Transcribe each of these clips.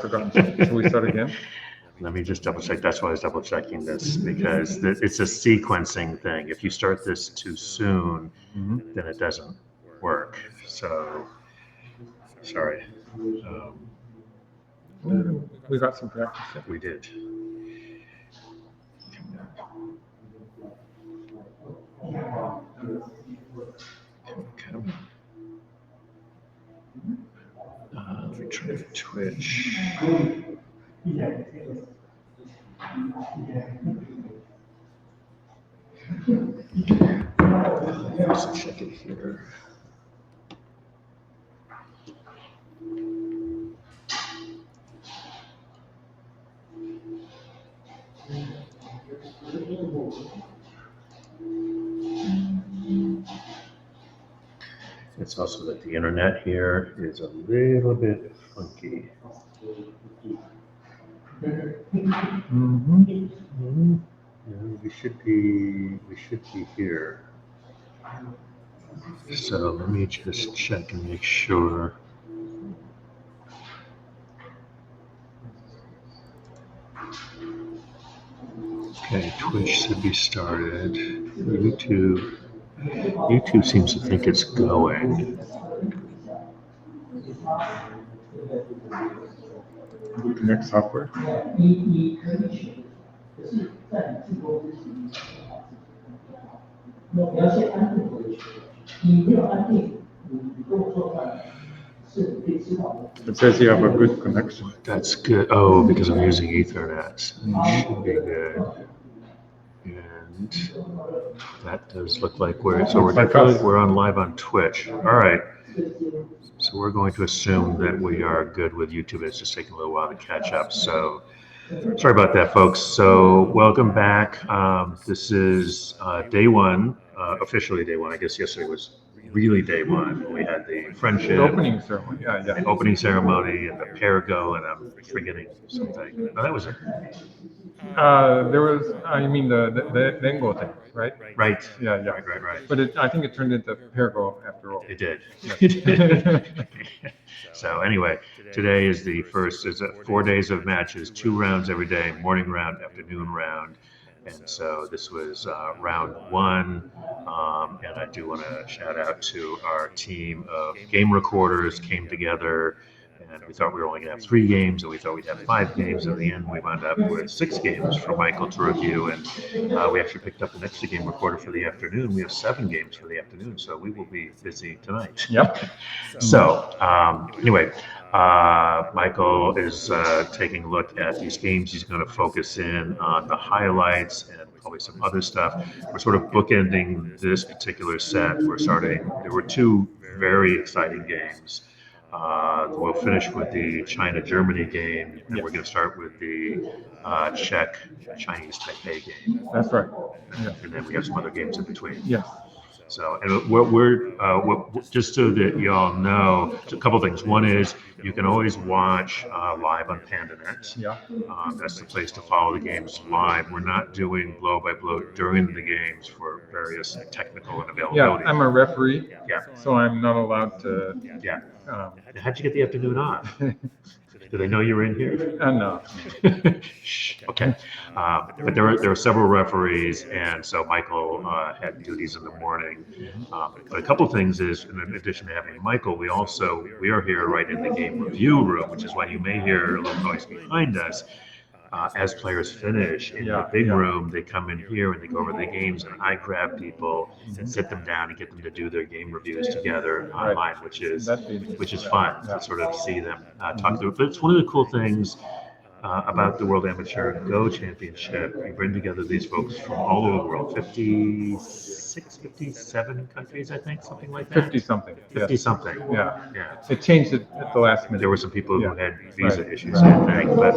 Forgotten. So we start again. Let me just double check. That's why I was double checking this because it's a sequencing thing. If you start this too soon, then it doesn't work. So, sorry. We got some practice. Yeah. We did. Okay. Let me try Twitch. Let's check it here. It's also that the internet here is a little bit funky. Yeah, we should be here. So let me just check and make sure. Okay, Twitch should be started. YouTube seems to think it's going. Connect software. It says you have a good connection. That's good. Oh, because I'm using Ethernet. Should be good. And that does look like we're on live on Twitch. All right. So we're going to assume that we are good with YouTube. It's just taking a little while to catch up. So sorry about that, folks. So welcome back. This is day one, officially day one. I guess yesterday was really day one. We had the friendship. The opening ceremony. Yeah. The opening ceremony and the pair go, and I'm forgetting something. No, that was it. There was, you mean the Dengo thing, right? Right. Yeah. Right. But I think it turned into Parago after all. It did. It did. So anyway, today is the first. It's 4 days of matches, 2 rounds every day, morning round, afternoon round. And so this was round 1. And I do want to shout out to our team of game recorders came together. And we thought we were only going to have 3 games, and we thought we'd have 5 games. In the end, we wound up with 6 games for Michael to review. And we actually picked up an extra game recorder for the afternoon. We have 7 games for the afternoon, so we will be busy tonight. Yep. So anyway, Michael is taking a look at these games. He's going to focus in on the highlights and probably some other stuff. We're sort of bookending this particular set. There were 2 very exciting games. We'll finish with the China-Germany game, and we're going to start with the Czech Chinese Taipei game. That's right. Yeah. And then we have some other games in between. Yes. So, and we're just so that you all know, a couple things. One is you can always watch live on PandaNet. Yeah. That's the place to follow the games live. We're not doing blow by blow during the games for various technical and availability. Yeah, I'm a referee. Yeah. So I'm not allowed to. Yeah. How'd you get the afternoon off? Do they know you were in here? No. Okay. But there were several referees, and so Michael had duties in the morning. But a couple of things is, in addition to having Michael, we are here right in the game review room, which is why you may hear a little noise behind us. As players finish in the big room, they come in here and they go over the games, and I grab people and sit them down and get them to do their game reviews together online, which is fun to sort of see them talk through. But it's one of the cool things about the World Amateur Go Championship. We bring together these folks from all over the world, 56, 57 countries, I think, something like that. 50-something. 50-something. Yeah. Yeah. It changed it at the last minute. There were some people who had visa issues, I think, but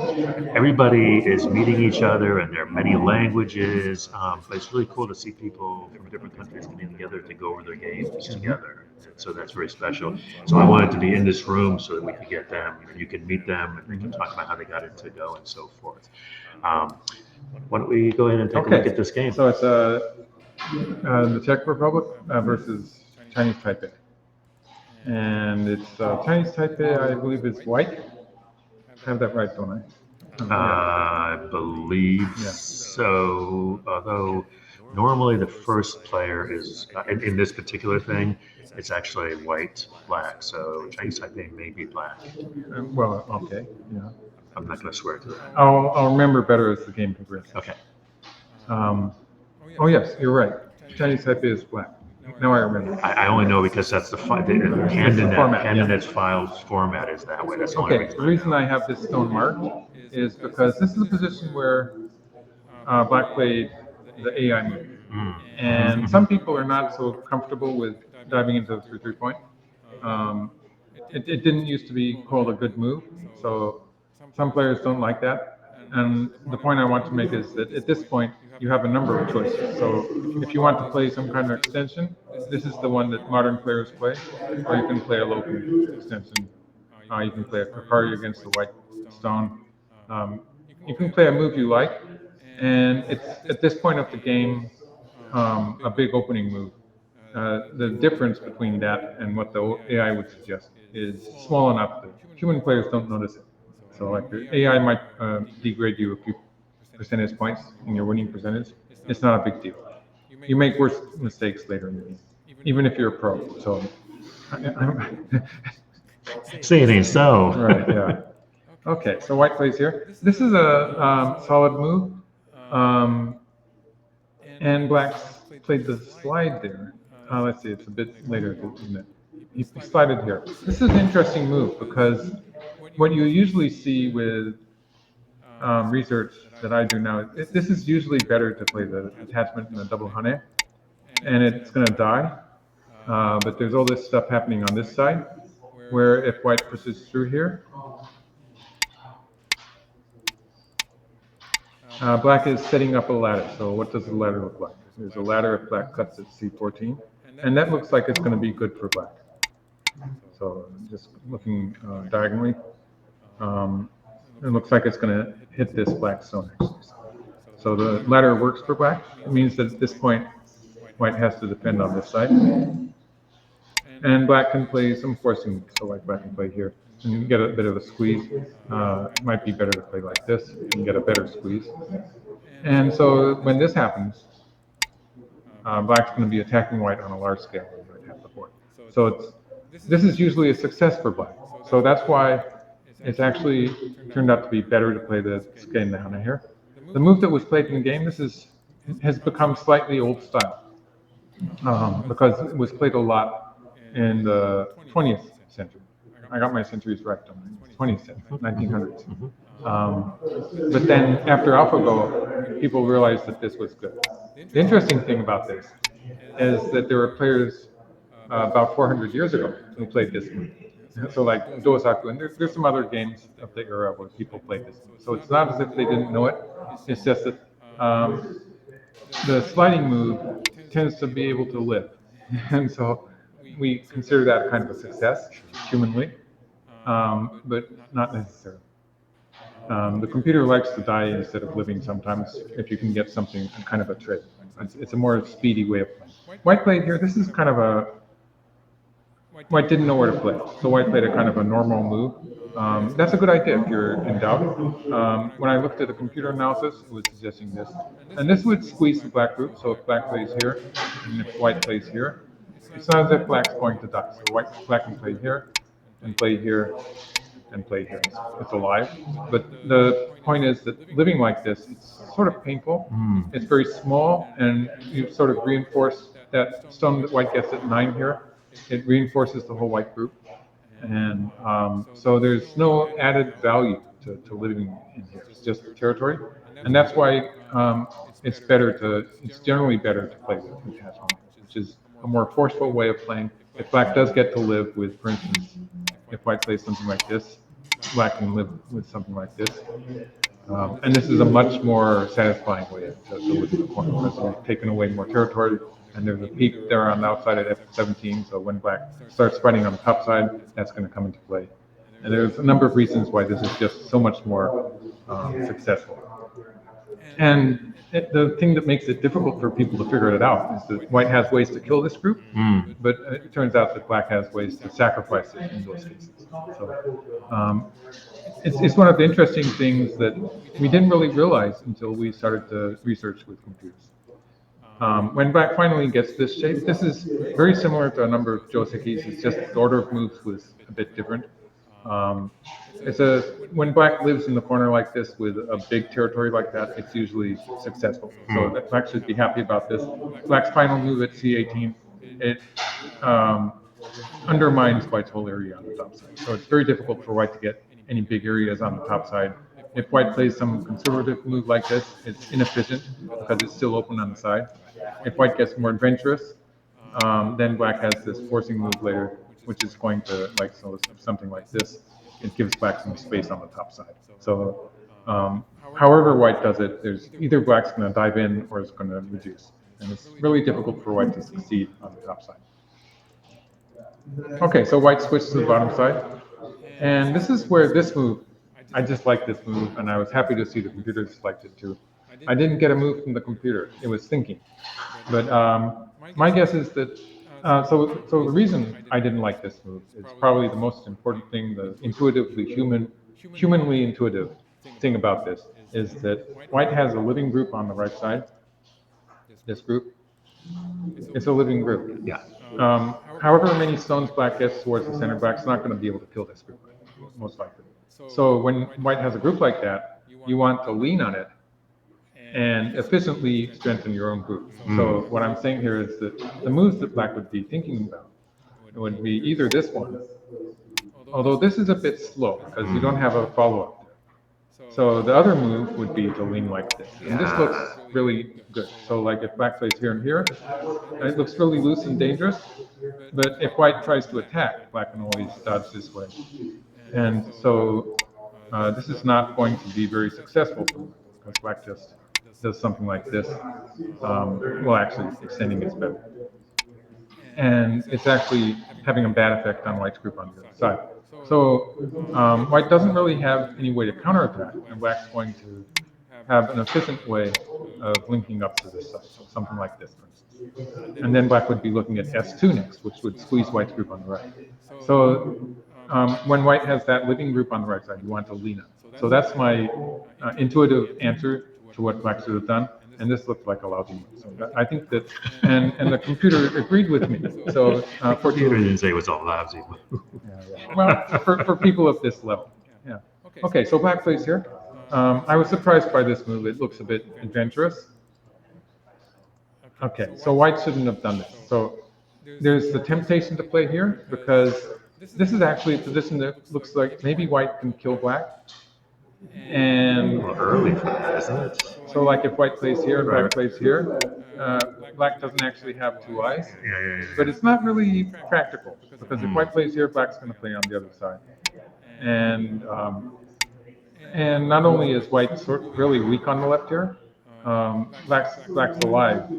everybody is meeting each other, and there are many languages. But it's really cool to see people from different countries coming together to go over their games together. So that's very special. So I wanted to be in this room so that we could get them, and you can meet them, and we can talk about how they got into Go and so forth. Why don't we go ahead and take a look at this game? So it's the Czech Republic versus Chinese Taipei. And it's Chinese Taipei, I believe it's white. have that right, don't I? I believe Yeah. so. Although normally the first player is in this particular thing, it's actually white, black. So Chinese Taipei may be black. Well, okay, yeah. I'm not going to swear to that. I'll remember better as the game progresses. Okay. Oh yes, you're right. Chinese Taipei is black. Now I remember. I only know because that's the format, Handinet's files format is that way. That's the only Okay, reason. the reason I have this stone marked is because this is a position where black played the AI move. And some people are not so comfortable with diving into the 3 point. It didn't used to be called a good move, so some players don't like that. And the point I want to make is that at this point, you have a number of choices. So if you want to play some kind of extension, this is the one that modern players play, or you can play a local extension. You can play a Kakari against the white stone. You can play a move you like, and it's at this point of the game a big opening move. The difference between that and what the AI would suggest is small enough that human players don't notice it. So like the AI might degrade you a few percentage points in your winning percentage. It's not a big deal. You make worse mistakes later in the game, even if you're a pro. So, Say it ain't so. right, yeah. Okay, so white plays here. This is a solid move, and black's played the slide there. Let's see, it's a bit later, isn't it? He slided here. This is an interesting move because what you usually see with research that I do now, this is usually better to play the attachment in the double hane, and it's going to die. But there's all this stuff happening on this side, where if white pushes through here, black is setting up a ladder. So what does the ladder look like? There's a ladder if black cuts at c14, and that looks like it's going to be good for black. So just looking diagonally, it looks like it's going to hit this black stone actually. So the ladder works for black. It means that at this point, white has to defend on this side. And black can play some forcing, so like black can play here and get a bit of a squeeze. It might be better to play like this and get a better squeeze. And so when this happens, black's going to be attacking white on a large scale over half the board. So this is usually a success for black. So that's why it's actually turned out to be better to play the skein the hane here. The move that was played in the game, has become slightly old style because it was played a lot in the 20th century. I got my centuries right, don't I? 20th century, 1900s. But then after AlphaGo, people realized that this was good. The interesting thing about this is that there were players about 400 years ago who played this move. So like Dosaku, and there's some other games of the era where people played this move. So it's not as if they didn't know it. It's just that the sliding move tends to be able to live. And so we consider that kind of a success humanly, but not necessarily. The computer likes to die instead of living sometimes if you can get something, kind of a trick. It's a more speedy way of playing. White played here, this is kind of a, white didn't know where to play. So white played a kind of a normal move. That's a good idea if you're in doubt. When I looked at the computer analysis, it was suggesting this. And this would squeeze the black group, so if black plays here, and if white plays here, it's not as if black's going to die. So black can play here, and play here, and play here. It's alive. But the point is that living like this, it's sort of painful. It's very small, and you sort of reinforce that stone that white gets at 9 here. It reinforces the whole white group. And so there's no added value to living in here. It's just territory. And that's why it's generally better to play with attachment, which is a more forceful way of playing. If black does get to live with, for instance, if white plays something like this, black can live with something like this. And this is a much more satisfying way to live in the corner because we've taken away more territory. And there's a peak there on the outside at f17, so when black starts fighting on the top side, that's going to come into play. And there's a number of reasons why this is just so much more successful. And the thing that makes it difficult for people to figure it out is that white has ways to kill this group, but it turns out that black has ways to sacrifice it in those cases. So it's one of the interesting things that we didn't really realize until we started to research with computers. When black finally gets this shape, this is very similar to a number of josekis. It's just the order of moves was a bit different. When black lives in the corner like this with a big territory like that, it's usually successful. So that black should be happy about this. Black's final move at c18, it undermines white's whole area on the top side. So it's very difficult for white to get any big areas on the top side. If white plays some conservative move like this, it's inefficient because it's still open on the side. If white gets more adventurous, then black has this forcing move later, which is going to, like, so something like this. It gives black some space on the top side. So however white does it, there's either black's going to dive in or it's going to reduce. And it's really difficult for white to succeed on the top side. Okay, so white switched to the bottom side. And this is where this move, I just like this move, and I was happy to see the computers liked it too. I didn't get a move from the computer, it was thinking. But my guess is that, so the reason I didn't like this move is probably the most important thing, the humanly intuitive thing about this, is that white has a living group on the right side, this group. It's a living group. Yeah. However many stones black gets towards the center, black's not going to be able to kill this group, most likely. So when white has a group like that, you want to lean on it and efficiently strengthen your own group. So what I'm saying here is that the moves that black would be thinking about would be either this one, although this is a bit slow because you don't have a follow-up there. So the other move would be to lean like this. And this looks really good. So like if black plays here and here, it looks really loose and dangerous. But if white tries to attack, black can always dodge this way. And so this is not going to be very successful because black just does something like this. Well, actually, extending is better. And it's actually having a bad effect on white's group on the other side. So white doesn't really have any way to counterattack, and black's going to have an efficient way of linking up to this side, so something like this, for instance. And then black would be looking at S2 next, which would squeeze white's group on the right. So when white has that living group on the right side, you want to lean on. So that's my intuitive answer to what black should have done. And this looked like a lousy move. So I think that, and the computer agreed with me. So the computer didn't say it was a lousy move. Well, for people of this level, yeah. Okay, so black plays here. I was surprised by this move. It looks a bit adventurous. Okay, so white shouldn't have done this. So there's the temptation to play here because this is actually a position that looks like maybe white can kill black. And Well, early for that, isn't it? so like if white plays here and black plays here, black doesn't actually have two eyes. Yeah. But it's not really practical because if white plays here, black's going to play on the other side. And not only is white really weak on the left here, black's alive.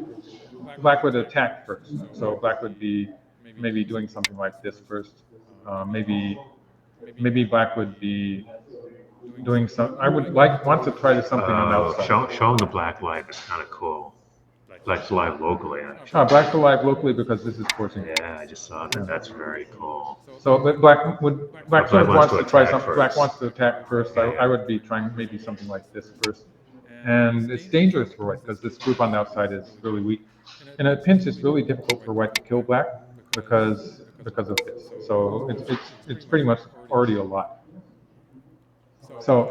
Black would attack first, so black would be maybe doing something like this first. Maybe black would be doing some. I would want to try something on the outside. Showing the black live is kind of cool. Black's alive locally, actually. Black's alive locally because this is forcing. Yeah, I just saw that. That's very cool. So black sort of wants to try something. First. Black wants to attack first. I would be trying maybe something like this first. And it's dangerous for white because this group on the outside is really weak. In a pinch, it's really difficult for white to kill black because of this. So it's pretty much already a lot. So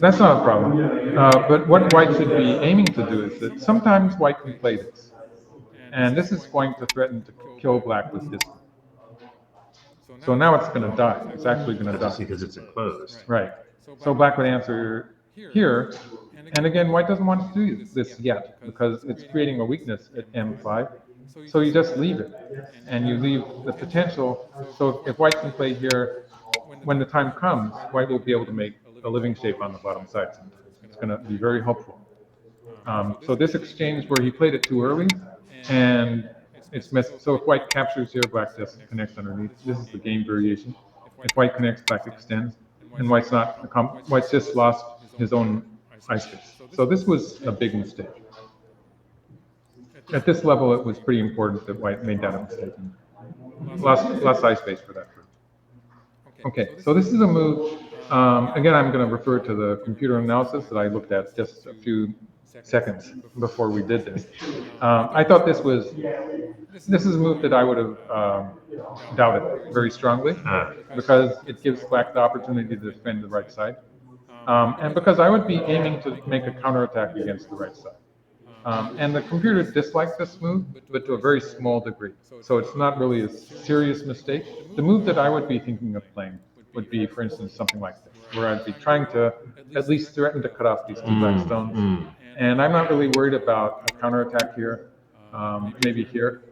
that's not a problem. But what white should be aiming to do is that sometimes white can play this. And this is going to threaten to kill black with this one. So now it's going to die. It's actually going to die. Because it's enclosed. Right. So black would answer here. And again, white doesn't want to do this yet because it's creating a weakness at M5. So you just leave it. And you leave the potential. So if white can play here, when the time comes, white will be able to make a living shape on the bottom side sometimes. It's going to be very helpful. So this exchange where he played it too early, and it's missed. So if white captures here, black just connects underneath. This is the game variation. If white connects, black extends, and white's just lost his own ice space. So this was a big mistake. At this level, it was pretty important that white made that a mistake and lost ice space for that group. Okay, so this is a move. Again, I'm going to refer to the computer analysis that I looked at just a few seconds before we did this. I thought this is a move that I would have doubted very strongly because it gives black the opportunity to defend the right side, and because I would be aiming to make a counterattack against the right side. And the computer dislikes this move, but to a very small degree. So it's not really a serious mistake. The move that I would be thinking of playing would be, for instance, something like this, where I'd be trying to at least threaten to cut off these two black stones. And I'm not really worried about a counterattack here, maybe here.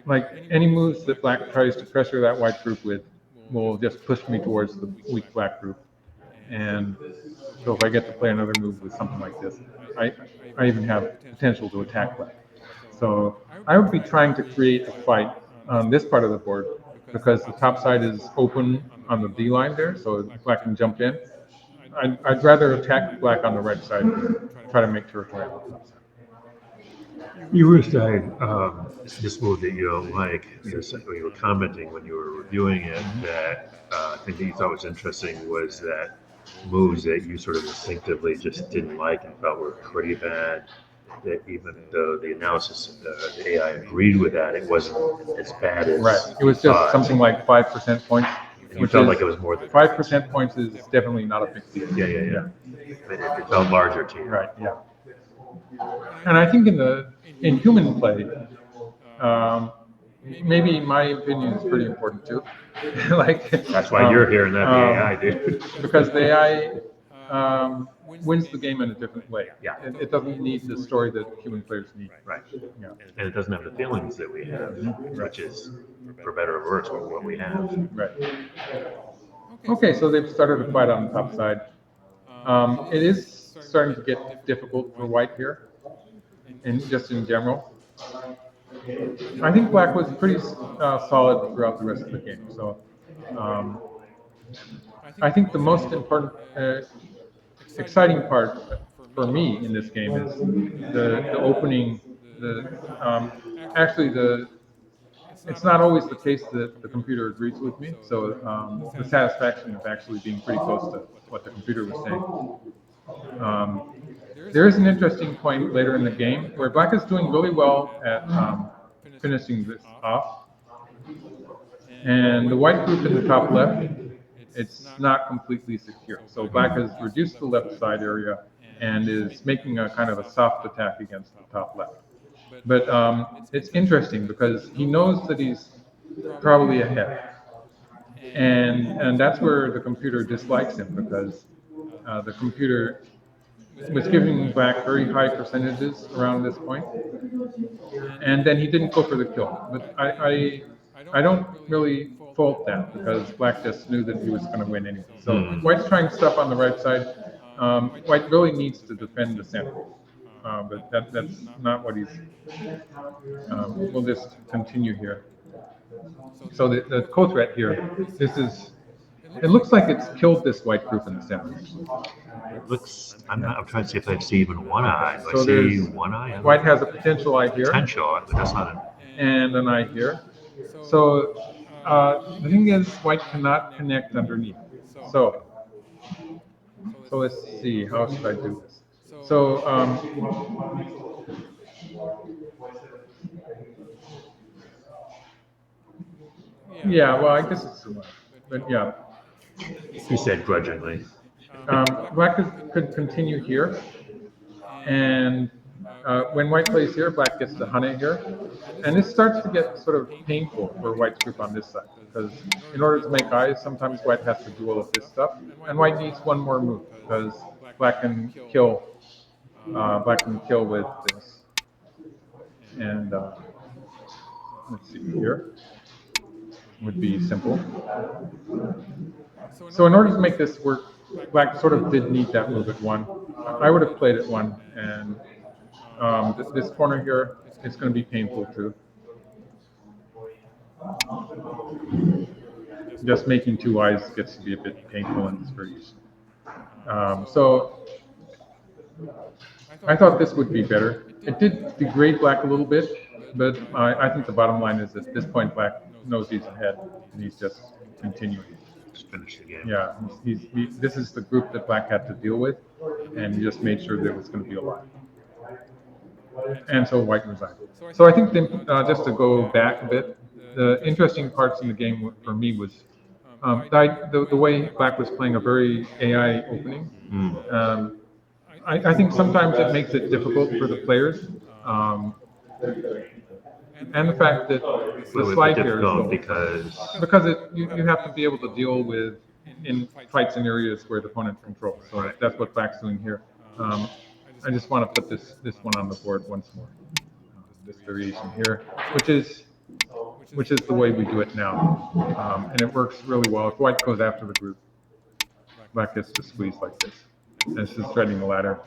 Like any moves that black tries to pressure that white group with will just push me towards the weak black group. And so if I get to play another move with something like this, I even have potential to attack black. So I would be trying to create a fight on this part of the board because the top side is open on the D line there, so black can jump in. I'd rather attack black on the right side than try to make territory on the top side. You were saying this move that you don't like. You were commenting when you were reviewing it that thing that you thought was interesting was that moves that you sort of instinctively just didn't like and felt were pretty bad. That even though the analysis, the AI agreed with that, it wasn't as bad as right. It was just something like 5% points. You felt like it was more than 5% points is definitely not a big deal. Yeah. It felt larger to you. Right. Yeah. And I think in human play, maybe my opinion is pretty important too. Like that's why you're here and not the AI, dude. Because the AI wins the game in a different way. Yeah. It doesn't need the story that human players need. Right. Yeah. And it doesn't have the feelings that we have, which is, for better or worse, what we have. Right. Okay, so they've started a fight on the top side. It is starting to get difficult for white here, and just in general. I think black was pretty solid throughout the rest of the game. So I think the most important, exciting part for me in this game is the opening. It's not always the case that the computer agrees with me. So the satisfaction of actually being pretty close to what the computer was saying. There is an interesting point later in the game where black is doing really well at finishing this off. And the white group in the top left, it's not completely secure. So black has reduced the left side area and is making a kind of a soft attack against the top left. But it's interesting because he knows that he's probably ahead. And that's where the computer dislikes him because the computer was giving black very high percentages around this point. And then he didn't go for the kill. But I don't really fault that because black just knew that he was going to win anyway. So white's trying stuff on the right side. White really needs to defend the center. But that's not what he's... we'll just continue here. So the co-threat here, it looks like it's killed this white group in the center. It looks, I'm trying to see if I see even one eye. Do so I see one eye? White has a potential eye here. Potential, but that's not and an eye here. So the thing is, white cannot connect underneath. So let's see, how should I do this? So yeah, well, I guess it's too much, but yeah. You said grudgingly. Black could continue here, and when white plays here, black gets the hane here, and this starts to get sort of painful for white's group on this side because in order to make eyes, sometimes white has to do all of this stuff, and white needs one more move because black can kill with this. And let's see here. Would be simple. So in order to make this work, black sort of did need that move at 1. I would have played at 1, and this corner here is going to be painful too. Just making 2 eyes gets to be a bit painful in this variation. So I thought this would be better. It did degrade black a little bit, but I think the bottom line is at this point black knows he's ahead, and he's just continuing. Just finish the game. Yeah, this is the group that Black had to deal with, and he just made sure there was going to be a lot. And so White resigned. So I think just to go back a bit, the interesting parts in the game for me was the way Black was playing a very AI opening. I think sometimes it makes it difficult for the players. And the fact that the slide here is low, because you have to be able to deal with in fights in areas where the opponent controls. So that's what Black's doing here. I just want to put this one on the board once more. This variation here, which is the way we do it now, and it works really well. If White goes after the group, Black gets to squeeze like this. And this is threading the ladder,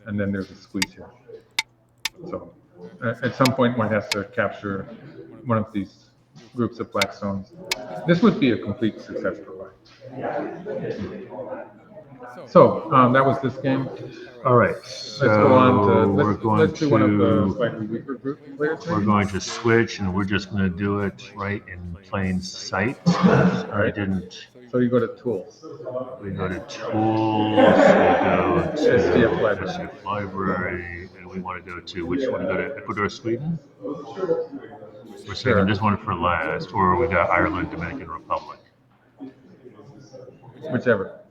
and then there's a squeeze here. So at some point, White has to capture one of these groups of black stones. This would be a complete success for White. So that was this game. All right. Let's go on to let's do one of the to slightly weaker group players. we're going to switch, and we're just going to do it right in plain sight. I didn't. So you go to tools. We go to tools. We go to SDF library. SDF library, and we want to go to which one? Go to Ecuador, Sweden. We're saving this one for last, or we got Ireland, Dominican Republic. Whichever.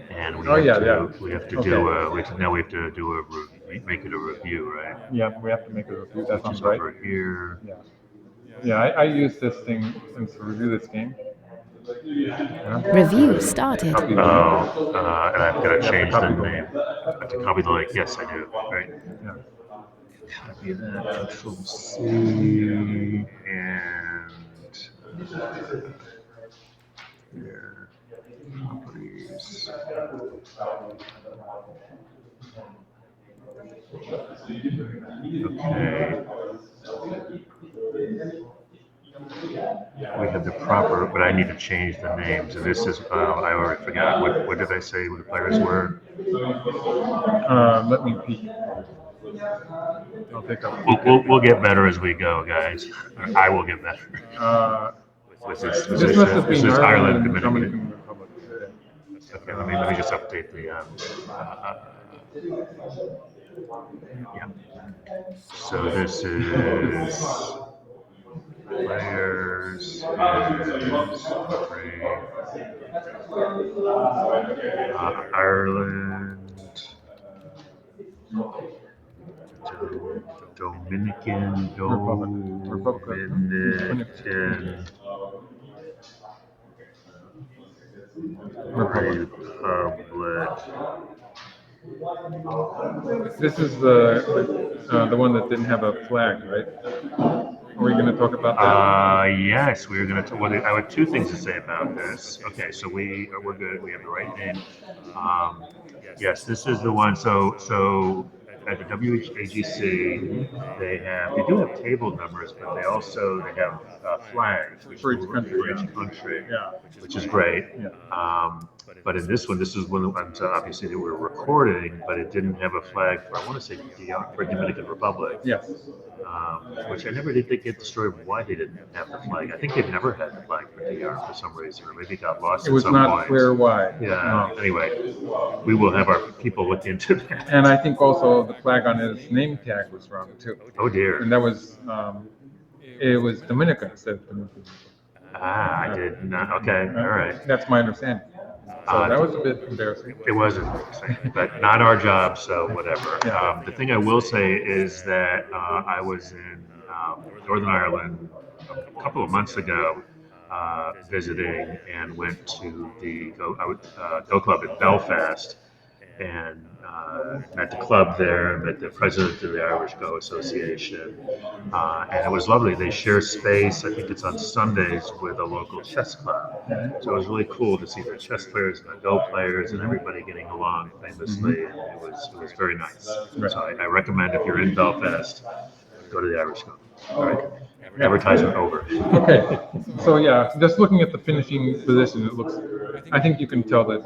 And we Oh, have yeah, to, yeah. we have to Okay. now we have to do make it a review, right? Yeah, we have to make a review. That Which sounds is right. over here. Yeah. Yeah, I use this thing to review this game. Yeah. Review started. Copy the And I've got to change the copy the name. I have to copy the link. Yes, I do. Right. yeah. Copy that. Control C and here. Properties. Okay. We have the proper, but I need to change the names. And this is, I already forgot. What did I say the players were? Let me peek. I'll take a peek. We'll get better as we go, guys. Or I will get better. This This must have been Ireland, and Dominican. Dominican Republic. Okay, let me just update the. Yeah. So this is players. Ireland. Dominican. Republic. This is the one that didn't have a flag, right? Are we going to talk about that? Yes, we're going to. Well, I have two things to say about this. Okay, so we're good. We have the right name. Yes, this is the one. So at the WAGC, they do have table numbers, but they have flags For each country, yeah. which is great. Yeah. But in this one is one of the ones obviously that we're recording, but it didn't have a flag for, I want to say for Dominican Republic. Yes. Which I never did get the story of why they didn't have the flag. I think they've never had the flag for DR for some reason, or maybe it got lost It was at some not point. clear why. Yeah. No. Anyway, we will have our people look into that. And I think also the flag on his name tag was wrong too. Oh dear. And that was, it was Dominican instead of Dominican. I did not. Okay. All right. That's my understanding. So that was a bit embarrassing. It wasn't, but not our job, so whatever. Yeah. The thing I will say is that I was in Northern Ireland a couple of months ago visiting, and went to the Go Club in Belfast, and met the club there, met the president of the Irish Go Association, and it was lovely. They share space, I think it's on Sundays, with a local chess club. So it was really cool to see the chess players and the Go players and everybody getting along famously, and it was very nice. Right. So I recommend, if you're in Belfast, go to the Irish Go. All right. Advertisement over. Okay. So yeah, just looking at the finishing position, it looks, I think you can tell that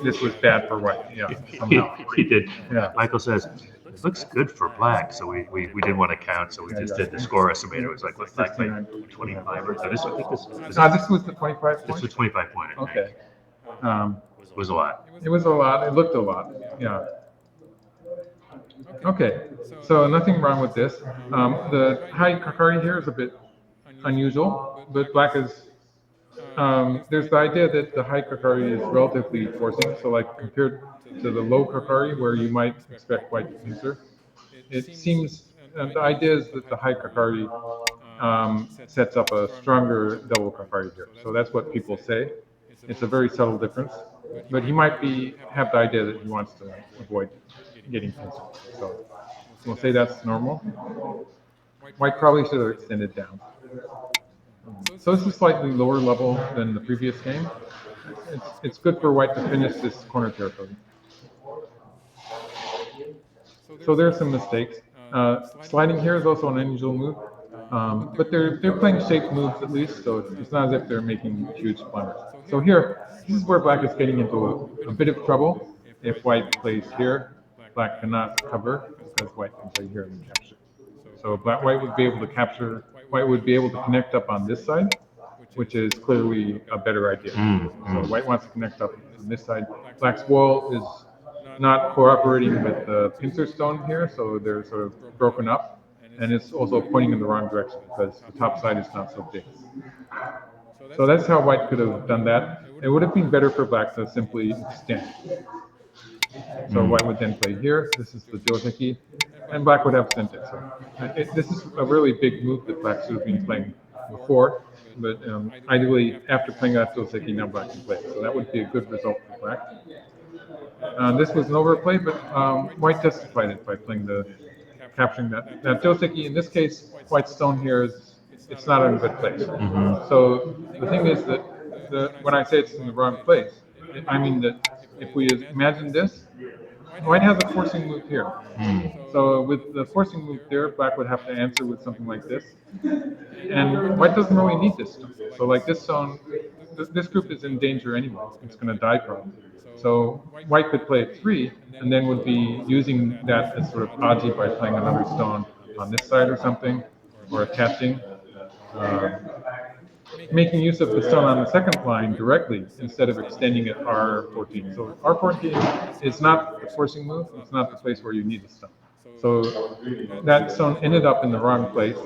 this was bad for White. Yeah. Somehow. He did. Yeah. Michael says, it looks good for black. So we didn't want to count, so we just did the score estimator. It was like what, black by 25 or so. This, I think this This was the 25 this point? was 25 point. I think. Okay. It was a lot. It was a lot. It looked a lot. Yeah. Okay. So nothing wrong with this. The high kakari here is a bit unusual, but black is. There's the idea that the high kakari is relatively forcing. So like compared to the low kakari, where you might expect white to pincer, it seems the idea is that the high kakari sets up a stronger double kakari here. So that's what people say. It's a very subtle difference, but he might have the idea that he wants to avoid getting pincer. So we'll say that's normal. White probably should have extended down. So this is slightly lower level than the previous game. It's good for white to finish this corner territory. So there are some mistakes. Sliding here is also an unusual move, but they're playing shaped moves at least, so it's not as if they're making huge blunders. So here, this is where black is getting into a bit of trouble. If white plays here, black cannot cover because white can play here and capture. So white would be able to capture. White would be able to connect up on this side, which is clearly a better idea. So white wants to connect up on this side. Black's wall is not cooperating with the pincer stone here, so they're sort of broken up, and it's also pointing in the wrong direction because the top side is not so big. So that's how white could have done that. It would have been better for black to simply extend. So white would then play here. This is the joseki, and black would have sent it. So this is a really big move that black should have been playing before, but ideally after playing that joseki, now black can play it. So that would be a good result for black. This was an overplay, but white justified it by capturing that. Now joseki, in this case, white's stone here it's not in a good place. So the thing is that when I say it's in the wrong place, I mean that if we imagine this, white has a forcing move here. So with the forcing move there, black would have to answer with something like this. And white doesn't really need this stone. So like this stone, this group is in danger anyway. It's going to die probably. So white could play at 3, and then would be using that as sort of aji by playing another stone on this side or something, or attaching. Making use of the stone on the second line directly instead of extending at R14. So R14 is not the forcing move, it's not the place where you need the stone. So that stone ended up in the wrong place,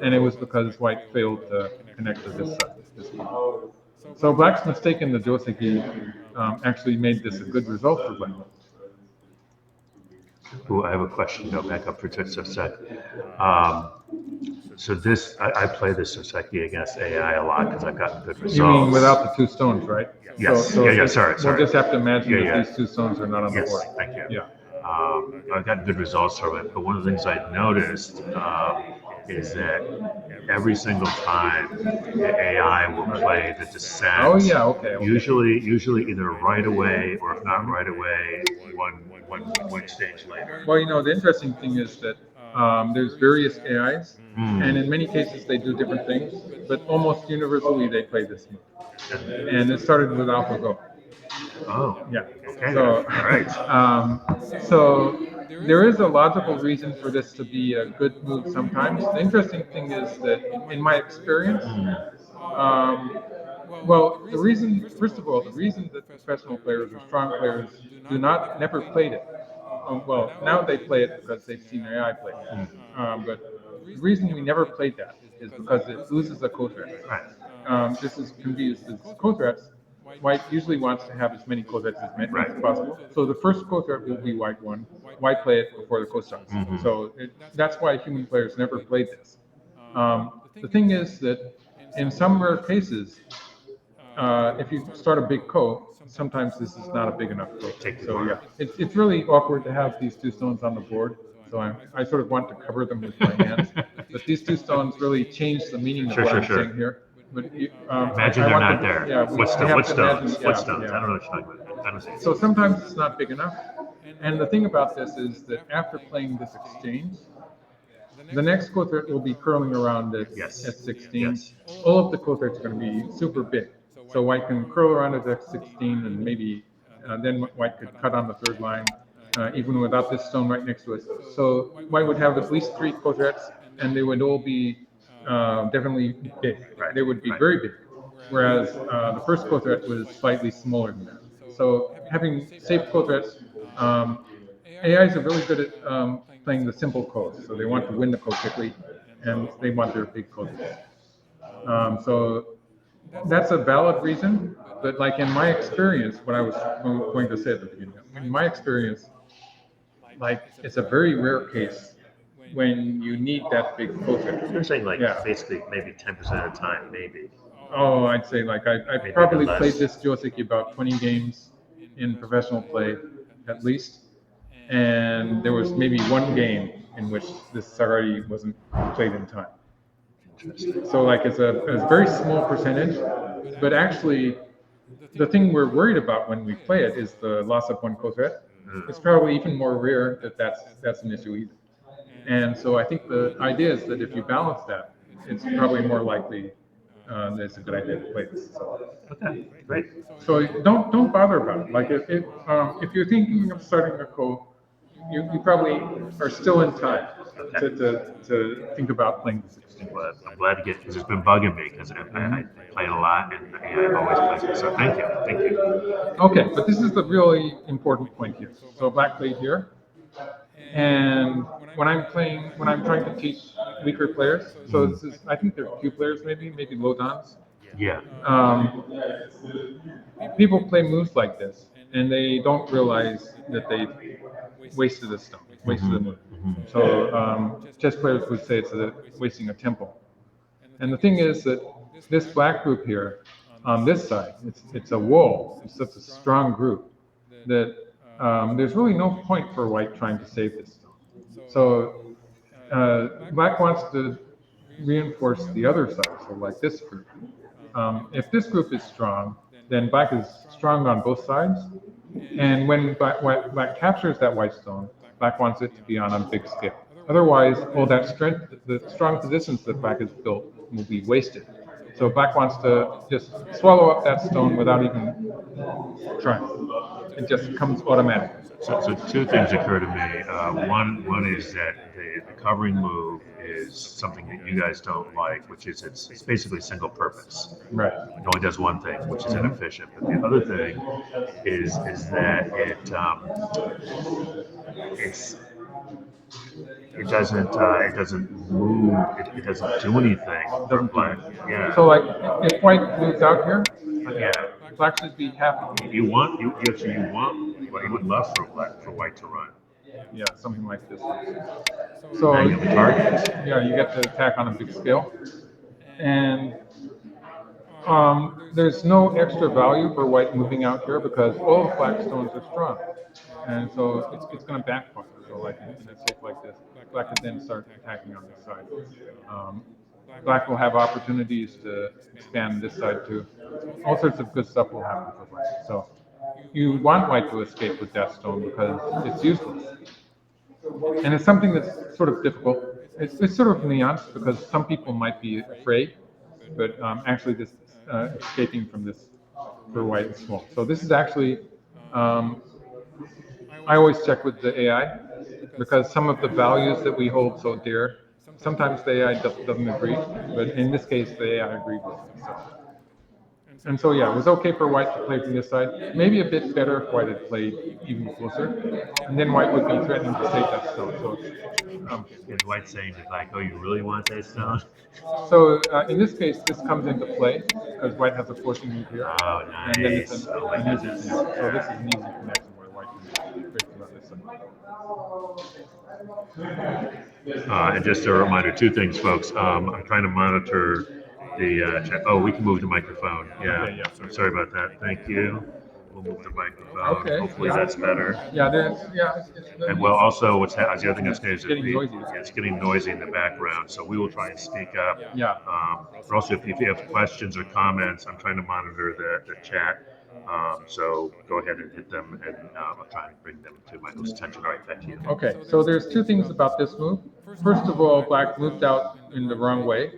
and it was because white failed to connect to this side, this one. So black's mistake in the joseki actually made this a good result for black. Ooh, I have a question. Go back up for just a sec. So this, I play this Soseki against AI a lot because I've gotten good results. You mean without the 2 stones, right? Yes. Sorry. We'll just have to imagine that these 2 stones are not on the board. Yes, thank you. Yeah. I've gotten good results from it, but one of the things I've noticed is that every single time the AI will play the descent. Oh yeah, okay. Usually either right away or if not right away, one stage later. Well, the interesting thing is that there's various AIs, and in many cases they do different things, but almost universally they play this move. And it started with AlphaGo. Oh. Yeah. Okay. So, All right. So there is a logical reason for this to be a good move sometimes. The interesting thing is that in my experience, the reason, first of all, the reason that professional players or strong players never played it. Well, now they play it because they've seen AI play it. But the reason we never played that is because it loses a co-threat. This can be used as co-threats. White usually wants to have as many co-threats as possible. So the first co-threat will be white 1. White play it before the co-starts. So that's why human players never played this. The thing is that in some rare cases, if you start a big co, sometimes this is not a big enough co. So yeah, it's really awkward to have these 2 stones on the board. So I sort of want to cover them with my hands. But these 2 stones really change the meaning of what I'm saying here. But imagine they're not there. Yeah, what stones? Yeah, what stones? I don't know what you're talking about. I don't see. So sometimes it's not big enough. And the thing about this is that after playing this exchange, the next co-threat will be curling around at 16. All of the co-threats are going to be super big. So white can curl around at X16 and maybe then white could cut on the 3rd line even without this stone right next to us. So white would have at least 3 quadrets, and they would all be definitely big. Right, They would be right. very big, whereas the first quadret was slightly smaller than that. So having safe quadrets, AIs are really good at playing the simple codes. So they want to win the code quickly, and they want their big quadrets. So that's a valid reason, but like in my experience, what I was going to say at the beginning, in my experience, like it's a very rare case when you need that big quotient. You're saying like Yeah. basically maybe 10% of the time, maybe. Oh, I'd say like I Maybe probably less. played this Joseki about 20 games in professional play, at least, and there was maybe 1 game in which this Sarari wasn't played in time. So like it's a very small percentage, but actually the thing we're worried about when we play it is the loss of 1 quotret. It's probably even more rare that that's an issue either. And so I think the idea is that if you balance that, it's probably more likely that it's a good idea to play this. So, Okay, great. so don't bother about it. Like if you're thinking of starting a co, you probably are still in time to think about playing this exchange. But I'm glad to get because it's been bugging me because I play it a lot and AI always plays it. So thank you. Okay, but this is the really important point here. So black played here, and when I'm trying to teach weaker players, so this is, I think there are 2 players maybe low dons. Yeah. People play moves like this, and they don't realize that they wasted a stone, wasted a move. So chess players would say it's wasting a tempo. And the thing is that this black group here, on this side, it's a wall. It's such a strong group that there's really no point for white trying to save this stone. So black wants to reinforce the other side, so like this group. If this group is strong, then black is strong on both sides. And when black captures that white stone, black wants it to be on a big scale. Otherwise, all that strength, the strong positions that black has built will be wasted. So black wants to just swallow up that stone without even trying. It just comes automatically. So 2 things occur to me. One is that the covering move is something that you guys don't like, which is it's basically single purpose. Right. It only does one thing, which is inefficient. But the other thing is that it doesn't move. It doesn't do anything for black. Yeah. So like if white moves out here, Yeah. black should be happy. You would love for white to run. Yeah, something like this. So Now you have a target. yeah, you get to attack on a big scale, and there's no extra value for white moving out here because all of black stones are strong, and so it's going to backfire. So like in a shape like this, black could then start attacking on this side. Black will have opportunities to expand this side too. All sorts of good stuff will happen for black. So you want white to escape with that stone because it's useless. And it's something that's sort of difficult. It's sort of nuanced because some people might be afraid, but actually this escaping from this for white is small. So this is actually, I always check with the AI because some of the values that we hold so dear, sometimes the AI doesn't agree, but in this case the AI agreed with me. And so yeah, it was okay for white to play from this side. Maybe a bit better if white had played even closer, and then white would be threatening to save that stone. So, Is white saying to black, "Oh, you really want that stone?" so in this case, this comes into play because white has a forcing move here, Oh, and then it's nice. an easy connection. So this is an easy connection where white can break through on this side. And just a reminder, 2 things, folks. I'm trying to monitor the chat. Oh, we can move the microphone. Yeah. Okay, yeah. Sorry about that. Thank you. We'll move the microphone. Okay. Hopefully Yeah. that's better. Yeah, And well, also, the other thing that's going It's getting noisy. it's getting noisy in the background. So we will try and speak up. Yeah. But also, if you have questions or comments, I'm trying to monitor the chat. So go ahead and hit them, and I'll try and bring them to Michael's attention. All right, back to you. Okay, so there's 2 things about this move. First of all, black moved out in the wrong way.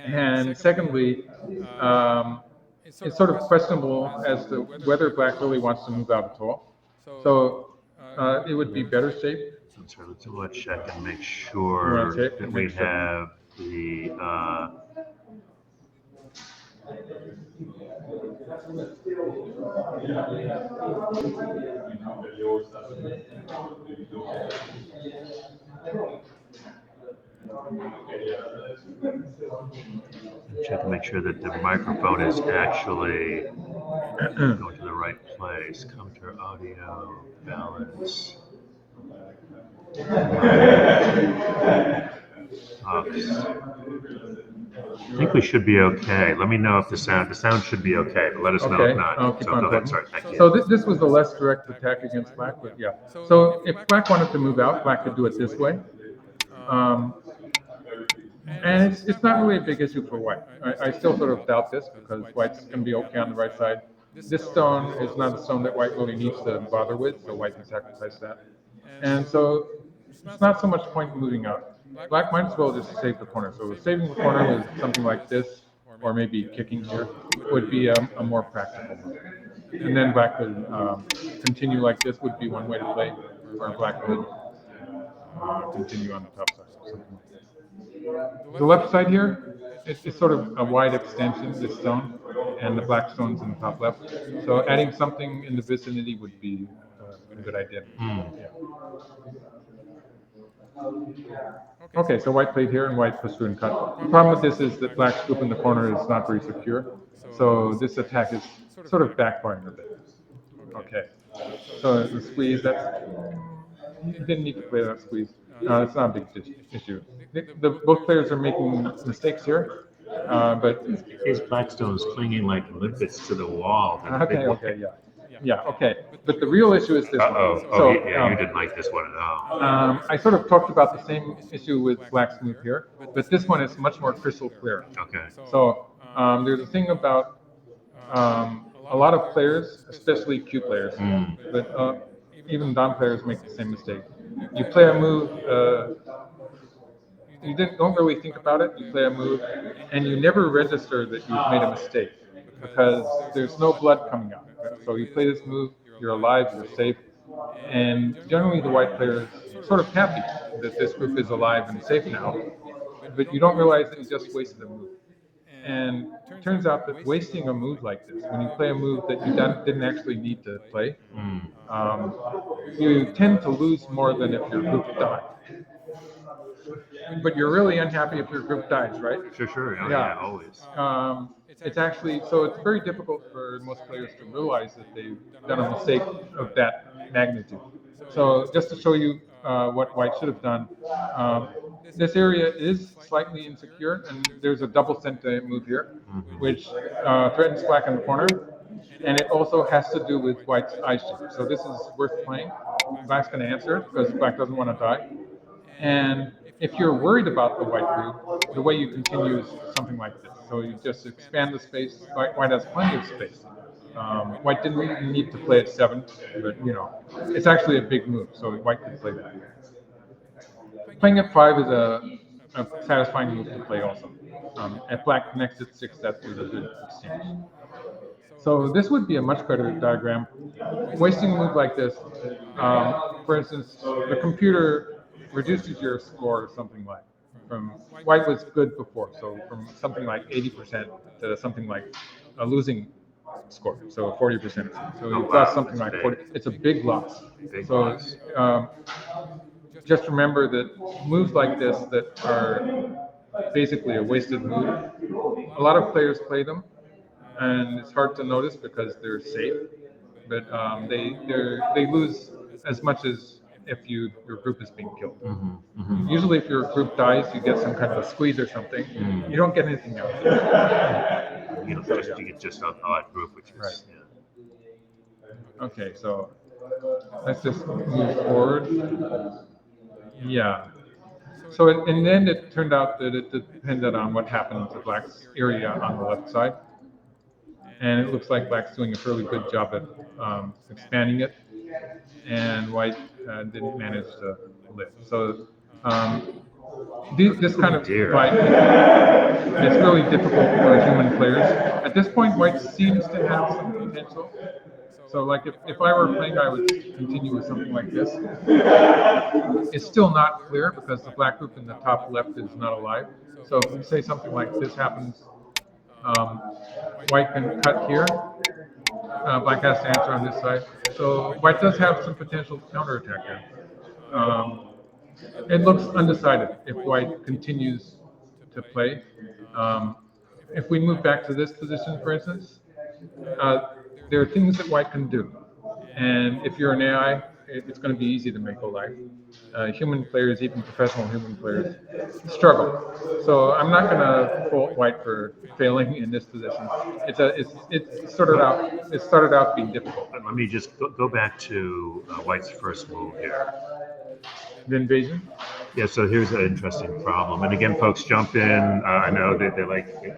And secondly, it's sort of questionable as to whether black really wants to move out at all. So It would be better shape. So let's check and make You sure wanna check that and we make sure? have the. Check to make sure that the microphone is actually going to the right place. Counter audio, balance. I think we should be okay. Let me know if the sound should be okay, but let us know if not. I'll keep So on go ahead. talking. Sorry, thank you. So this was the less direct attack against black, but yeah. So if black wanted to move out, black could do it this way. And it's not really a big issue for white. I still sort of doubt this because white's going to be okay on the right side. This stone is not a stone that white really needs to bother with, so white can sacrifice that. And so it's not so much point moving out. Black might as well just save the corner. So saving the corner with something like this, or maybe kicking here, would be a more practical move. And then black could continue like this would be one way to play, or black could continue on the top side, or something like this. The left side here, it's sort of a wide extension, this stone, and the black stone's in the top left. So adding something in the vicinity would be a good idea. Yeah. Okay, so white played here and white pushed through and cut. The problem with this is that black's group in the corner is not very secure. So this attack is sort of backfiring a bit. Okay, so the squeeze, you didn't need to play that squeeze. It's not a big issue. Both players are making mistakes here, but... His Blackstone's clinging like limpets to the wall. Okay, yeah, okay. But the real issue is this one. So, you didn't like this one at all. I sort of talked about the same issue with black's move here, but this one is much more crystal clear. Okay. So there's a thing about a lot of players, especially Q players, but even Dom players make the same mistake. You play a move, you don't really think about it, you play a move, and you never register that you've made a mistake because there's no blood coming out. So you play this move, you're alive, you're safe, and generally the white player is sort of happy that this group is alive and safe now, but you don't realize that you just wasted a move. And it turns out that wasting a move like this, when you play a move that you didn't actually need to play, you tend to lose more than if your group died. But you're really unhappy if your group dies, right? Sure. Yeah, always. It's actually, so it's very difficult for most players to realize that they've done a mistake of that magnitude. So just to show you what white should have done, this area is slightly insecure, and there's a double center move here, which threatens black in the corner, and it also has to do with white's eye shape. So this is worth playing. Black's going to answer because black doesn't want to die. And if you're worried about the white group, the way you continue is something like this. So you just expand the space. White has plenty of space. White didn't really need to play at 7, but it's actually a big move, so white could play that. Playing at 5 is a satisfying move to play also. If black connects at 6, that is a good exchange. So this would be a much better diagram. Wasting a move like this, for instance, the computer reduces your score or something like from white was good before, so from something like 80% to something like a losing score, so 40%. So you've got something like 40. It's a big loss. Just remember that moves like this that are basically a wasted move, a lot of players play them, and it's hard to notice because they're safe, but they lose as much as if your group is being killed. Usually if your group dies, you get some kind of a squeeze or something. You don't get anything else. You get just an odd group, which is... Right. Yeah. Okay, so let's just move forward. Yeah. So in the end, it turned out that it depended on what happened to black's area on the left side. And it looks like black's doing a fairly good job at expanding it. And white didn't manage to live. So this kind of fight, it's really difficult for human players. At this point, white seems to have some potential. So like if I were playing, I would continue with something like this. It's still not clear because the black group in the top left is not alive. So if we say something like this happens, white can cut here. Black has to answer on this side. So white does have some potential counterattack here. It looks undecided if white continues to play. If we move back to this position, for instance, there are things that white can do. And if you're an AI, it's going to be easy to make a life. Human players, even professional human players, struggle. So I'm not going to fault white for failing in this position. It started out being difficult. Let me just go back to white's first move here. The invasion. Yeah, so here's an interesting problem. And again, folks, jump in. I know that they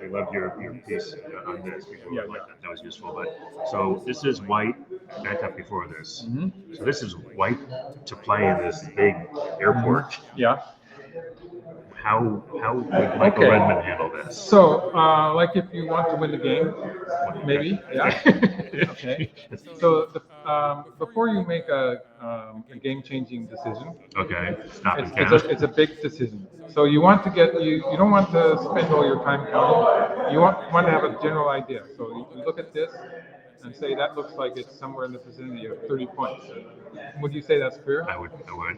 love your piece on this. People Yeah, like that was useful. But so this is white back up before this. Mm-hmm. So this is white to play in this big airport. Mm-hmm. Yeah. How would Michael Okay. Redmond handle this? So, like if you want to win the game, maybe, yeah. Okay. So before you make a game-changing decision, Okay, stop and it's count. it's a big decision. So you want to get you don't want to spend all your time counting. You want to have a general idea. So you look at this and say that looks like it's somewhere in the vicinity of 30 points. Would you say that's clear? I would,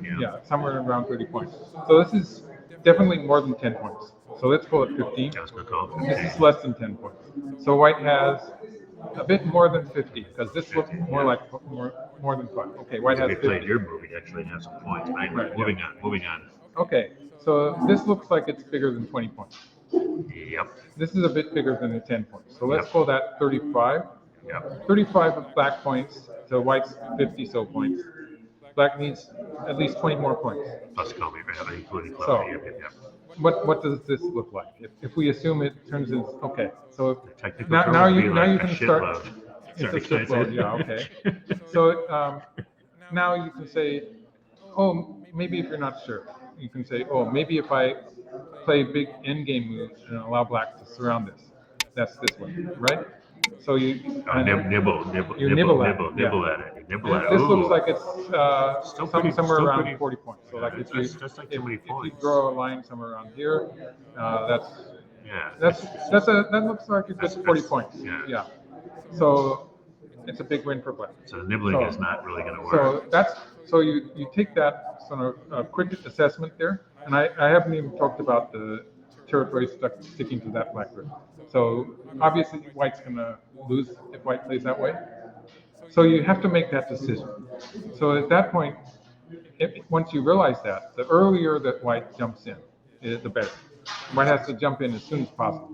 yeah. Yeah, somewhere around 30 points. So this is definitely more than 10 points. So let's call it 15. I was going to call it This 15. is less than 10 points. So white has a bit more than 50 because this looks more like more than 5. Okay, white If has we 50. played your movie, actually have some points. But anyway, Right, moving on. Okay, so this looks like it's bigger than 20 points. Yep. This is a bit bigger than the 10 points. So let's Yep. call that 35. Yep. 35 of black points, so white's 50 so points. Black needs at least 20 more points. Plus Comey, including So- Chloe. Yep. What does this look like? If we assume it turns into okay, so Technical now term would be you like a can start. shitload. It's a Sorry, can I say shitload, it? yeah, okay. So now you can say, oh, maybe if you're not sure, you can say, oh, maybe if I play big endgame moves and allow black to surround this, that's this way, right? So you Oh, nibble You at it. nibble Nibble at at it, it. yeah. Nibble at it. This Ooh. looks like it's Still somewhere still around pretty- 40 points. So like if you that's like too many if you points. draw a line somewhere around here, that's Yeah. that looks like a good That's- 40 that's- points. yeah. Yeah. So it's a big win for black. So the nibbling So- is not really going to work. So you take that sort of quick assessment there, and I haven't even talked about the territory sticking to that black group. So obviously white's gonna lose if white plays that way. So you have to make that decision. So at that point, once you realize that, the earlier that white jumps in, the better. White has to jump in as soon as possible.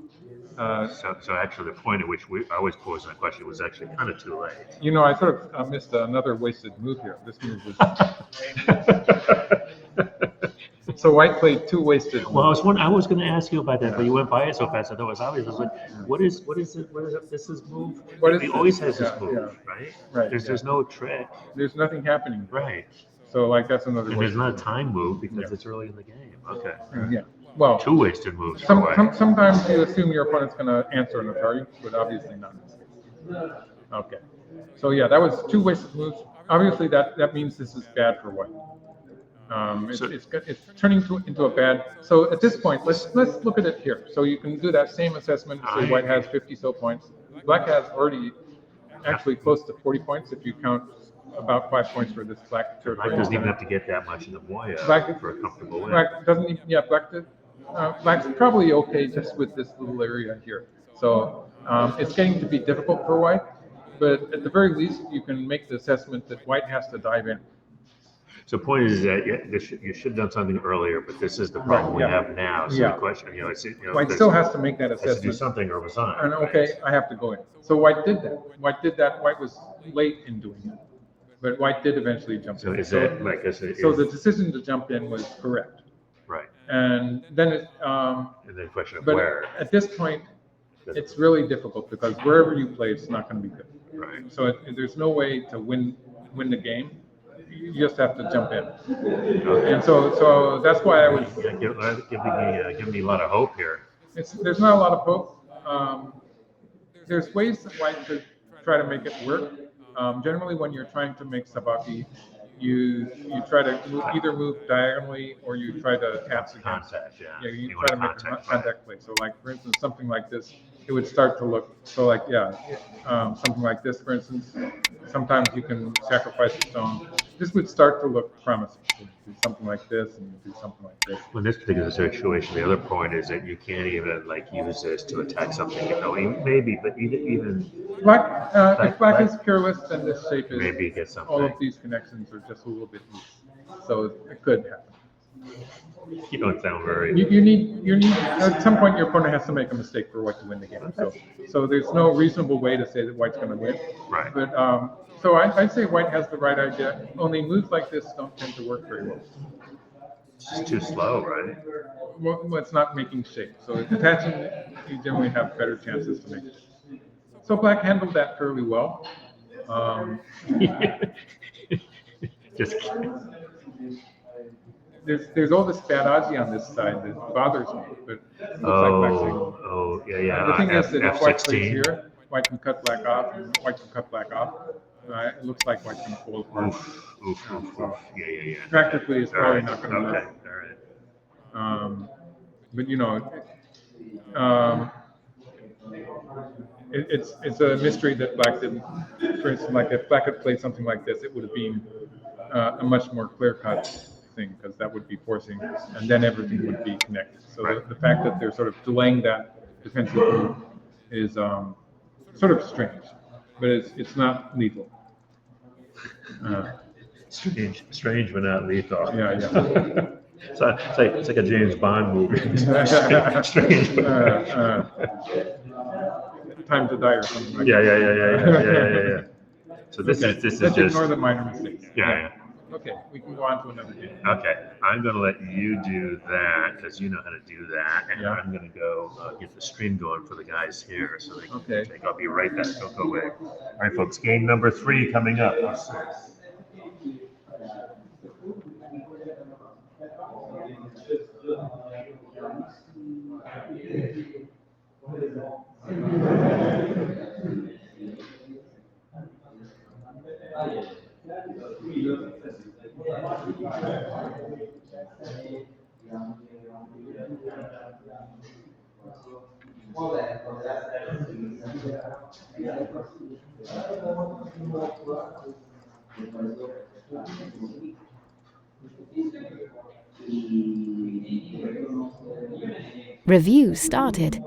So actually, the point at which I was posing that question was actually kind of too late. You know, I sort of missed another wasted move here. This move was. So white played two wasted moves. Well, I was going to ask you about that, but you went by it so fast. I thought it was obvious. I was like, what is it? This is move. What is He this? always has this Yeah, move, yeah. right? Right, There's no trick, There's nothing happening. right? So like that's another. And there's wasted not a move. time move because Yeah. it's early in the game. Okay. Yeah. Well, Two wasted moves for white. sometimes you assume your opponent's going to answer an Atari, but obviously not in this case. Okay. So yeah, that was two wasted moves. Obviously, that means this is bad for white. It's turning into a bad. So at this point, let's look at it here. So you can do that same assessment. Say white has 50 so points. Black has already actually close to 40 points if you count about 5 points for this black territory. Black doesn't even have to get that much in the Moya Black- for a comfortable win. Black doesn't even, yeah, black's probably okay just with this little area here. So it's getting to be difficult for white, but at the very least, you can make the assessment that white has to dive in. So point is that you should have done something earlier, but this is the problem we yeah. have now. So Yeah. the question, White still has to make that has to do assessment. something or resign. And right? okay, I have to go in. So white did that. White was late in doing it, but white did eventually jump So in. is that like I said? So the decision to jump in was correct. Right. And then And then the question of but where. at this point, it's really difficult because wherever you play, it's not going to be good. Right. So there's no way to win the game. You just have to jump in. Okay. And so that's why I was. Yeah, give me a lot of hope here. There's not a lot of hope. There's ways that white could try to make it work. Generally, when you're trying to make sabaki, you try to either move diagonally or you try to tap against. Contact, yeah. Yeah, you want try to make a contact, contact play. So, like for instance, something like this, it would start to look so like something like this, for instance. Sometimes you can sacrifice a stone. This would start to look promising. So do something like this and do something like this. In this particular situation, the other point is that you can't even like use this to attack something. Maybe, but even Black, if black black- is careless, then this shape is. maybe get something. All of these connections are just a little bit loose, so it could happen. You don't sound very. You need at some point your opponent has to make a mistake for white to win the game. So there's no reasonable way to say that white's going to win. Right. But so I'd say white has the right idea. Only moves like this don't tend to work very well. It's just too slow, right? Well, it's not making shape. So attaching, you generally have better chances to make shape. So black handled that fairly well. Just There's all this bad aji on this side that bothers me, but it looks like black's yeah. The thing is that if white plays F16. here, white can cut black off, and white can cut black off. It looks like white can fall apart. Oof. Yeah. Practically, it's probably not going to Okay, work. all right. But it's a mystery that black didn't. For instance, like if black had played something like this, it would have been a much more clear-cut thing because that would be forcing, and then everything would be connected. So Right. the fact that they're sort of delaying that defensive move is sort of strange, but it's not lethal. Strange but not lethal. Yeah. It's like a James Bond movie. Strange. Time to die or something like Yeah. that. So this is Let's just ignore the minor mistakes. yeah. Okay, we can go on to another game. Okay, I'm gonna let you do that because you know how to do that, and Yeah. I'm gonna go get the stream going for the guys here so they can Okay. take. I'll be right back. Don't go away. All right, folks. Game number 3 coming up. Review started.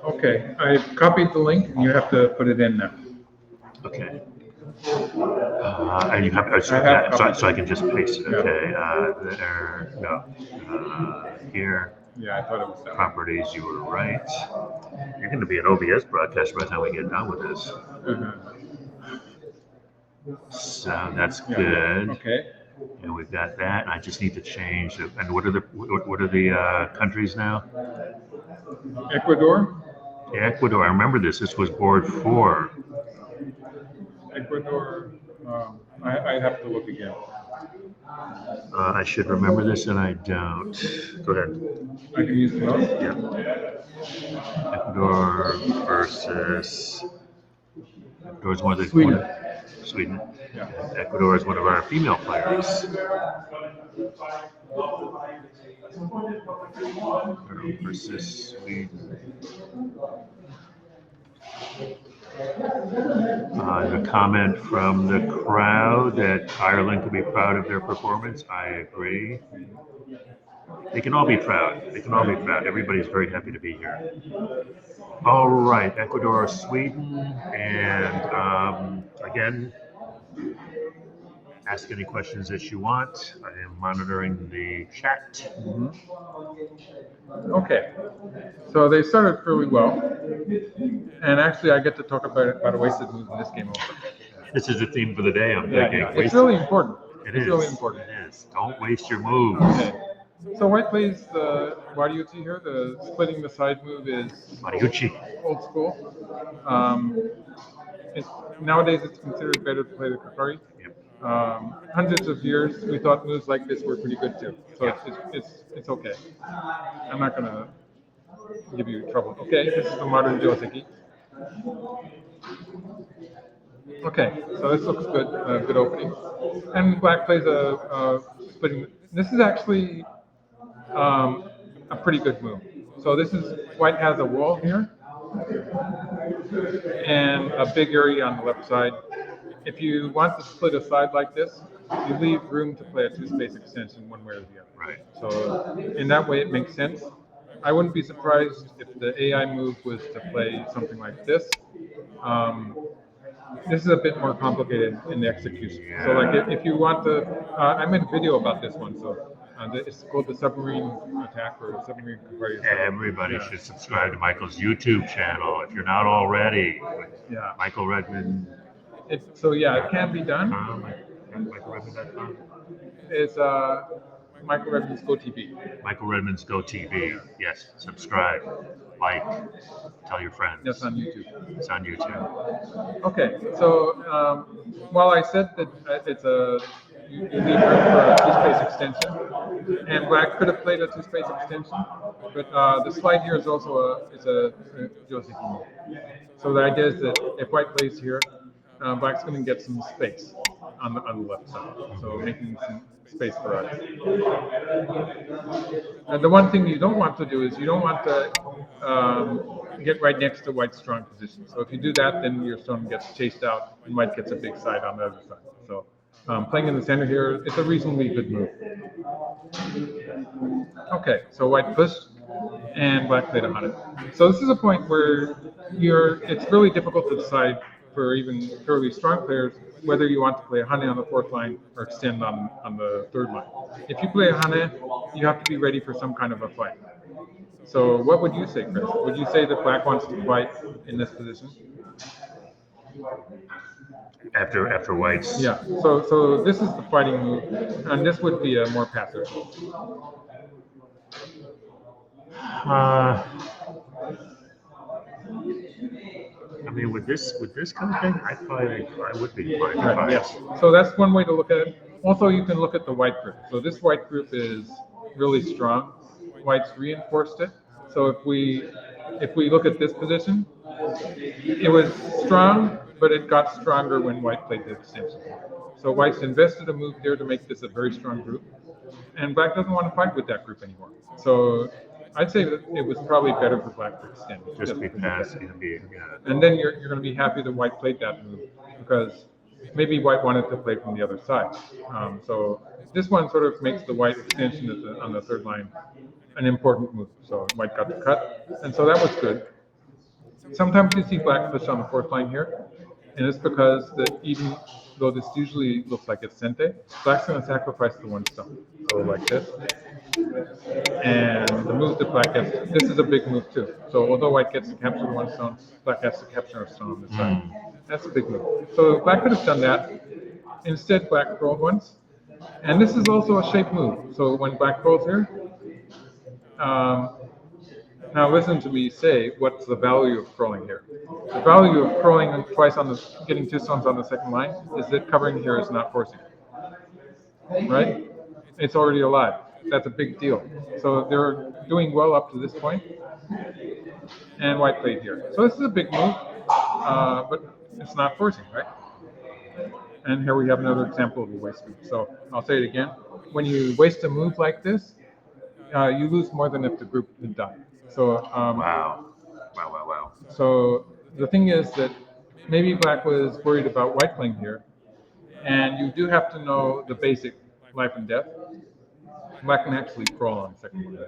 Okay, I copied the link, and you have to put it in now. Okay. And you have so I can just paste it. Yeah. Okay. Here. Yeah, I thought it was that. Properties. You were right. You're going to be an OBS broadcast by the time we get done with this. So that's Yeah. good. Okay. And we've got that. I just need to change. And what are the countries now? Ecuador. Ecuador. I remember this. This was board 4. Ecuador. I have to look again. I should remember this, and I don't. Go ahead. I can use the mouse. Yeah. Ecuador versus. Ecuador is one of the. Sweden. Sweden. Yeah. Ecuador is one of our female players. Ecuador versus Sweden. The comment from the crowd that Ireland could be proud of their performance. I agree. They can all be proud. They can all be proud. Everybody's very happy to be here. All right, Ecuador, Sweden, and again, ask any questions that you want. I am monitoring the chat. Okay, so they started really well, and actually I get to talk about a wasted move in this game also. This is the theme for the day, I'm thinking. It's really important. It's really important. It is. Don't waste your moves. Okay. So white plays the WAGC here. The splitting the side move is Mariucci. old school. Nowadays it's considered better to play the Kakari. Hundreds of years we thought moves like this were pretty good too. So it's okay. I'm not gonna give you trouble. Okay, this is the modern Joseki. Okay, so this looks good. Good opening. And black plays a splitting. This is actually a pretty good move. So this is white has a wall here and a big area on the left side. If you want to split a side like this, you leave room to play a two-space extension one way or the other. Right. So in that way, it makes sense. I wouldn't be surprised if the AI move was to play something like this. This is a bit more complicated in the execution. Yeah. So like if you want to, I made a video about this one. So it's called the submarine attack or submarine conversion. Everybody should subscribe to Michael's YouTube channel if you're not already. Yeah. Michael Redmond. It can be done. MichaelRedmond.com. It's Michael Redmond's Go TV. Michael Redmond's Go TV. Yes, subscribe, like, tell your friends. That's on YouTube. It's on YouTube. Okay, so while I said that it's you need room for a two-space extension, and black could have played a two-space extension, but the slide here is also a Joseki move. So the idea is that if white plays here, black's going to get some space on the left side, so making some space for us. And the one thing you don't want to do is you don't want to get right next to white's strong position. So if you do that, then your stone gets chased out and white gets a big side on the other side. So playing in the center here, it's a reasonably good move. Okay, so white pushed and black played a Hana. So this is a point where it's really difficult to decide for even fairly strong players whether you want to play a Hane on the fourth line or extend on the third line. If you play a Hane, you have to be ready for some kind of a fight. So what would you say, Chris? Would you say that black wants to fight in this position? After white's. Yeah. So this is the fighting move, and this would be a more passive move. I mean, with this kind of thing, I would be fine. Right, yes. So that's one way to look at it. Also, you can look at the white group. So this white group is really strong. White's reinforced it. So if we look at this position, it was strong, but it got stronger when white played the extension. So white's invested a move there to make this a very strong group, and black doesn't want to fight with that group anymore. So I'd say that it was probably better for black to extend. Just be passive and be, and then you're going to be happy that white played that move because maybe white wanted to play from the other side. So this one sort of makes the white extension on the third line an important move. So white got the cut, and so that was good. Sometimes you see black push on the fourth line here, and it's because that even though this usually looks like it's sente, black's going to sacrifice the one stone. So like this. And the move that black gets, this is a big move too. So although white gets to capture the one stone, black has to capture a stone on this side. That's a big move. So black could have done that. Instead, black rolled once. And this is also a shape move. So when black rolls here, now listen to me say what's the value of crawling here. The value of crawling twice getting two stones on the second line is that covering here is not forcing. Right? It's already alive. That's a big deal. So they're doing well up to this point, and white played here. So this is a big move, but it's not forcing, right? And here we have another example of a waste move. So I'll say it again. When you waste a move like this, you lose more than if the group had died. So Wow. So the thing is that maybe black was worried about white playing here, and you do have to know the basic life and death. Black can actually crawl on the second one.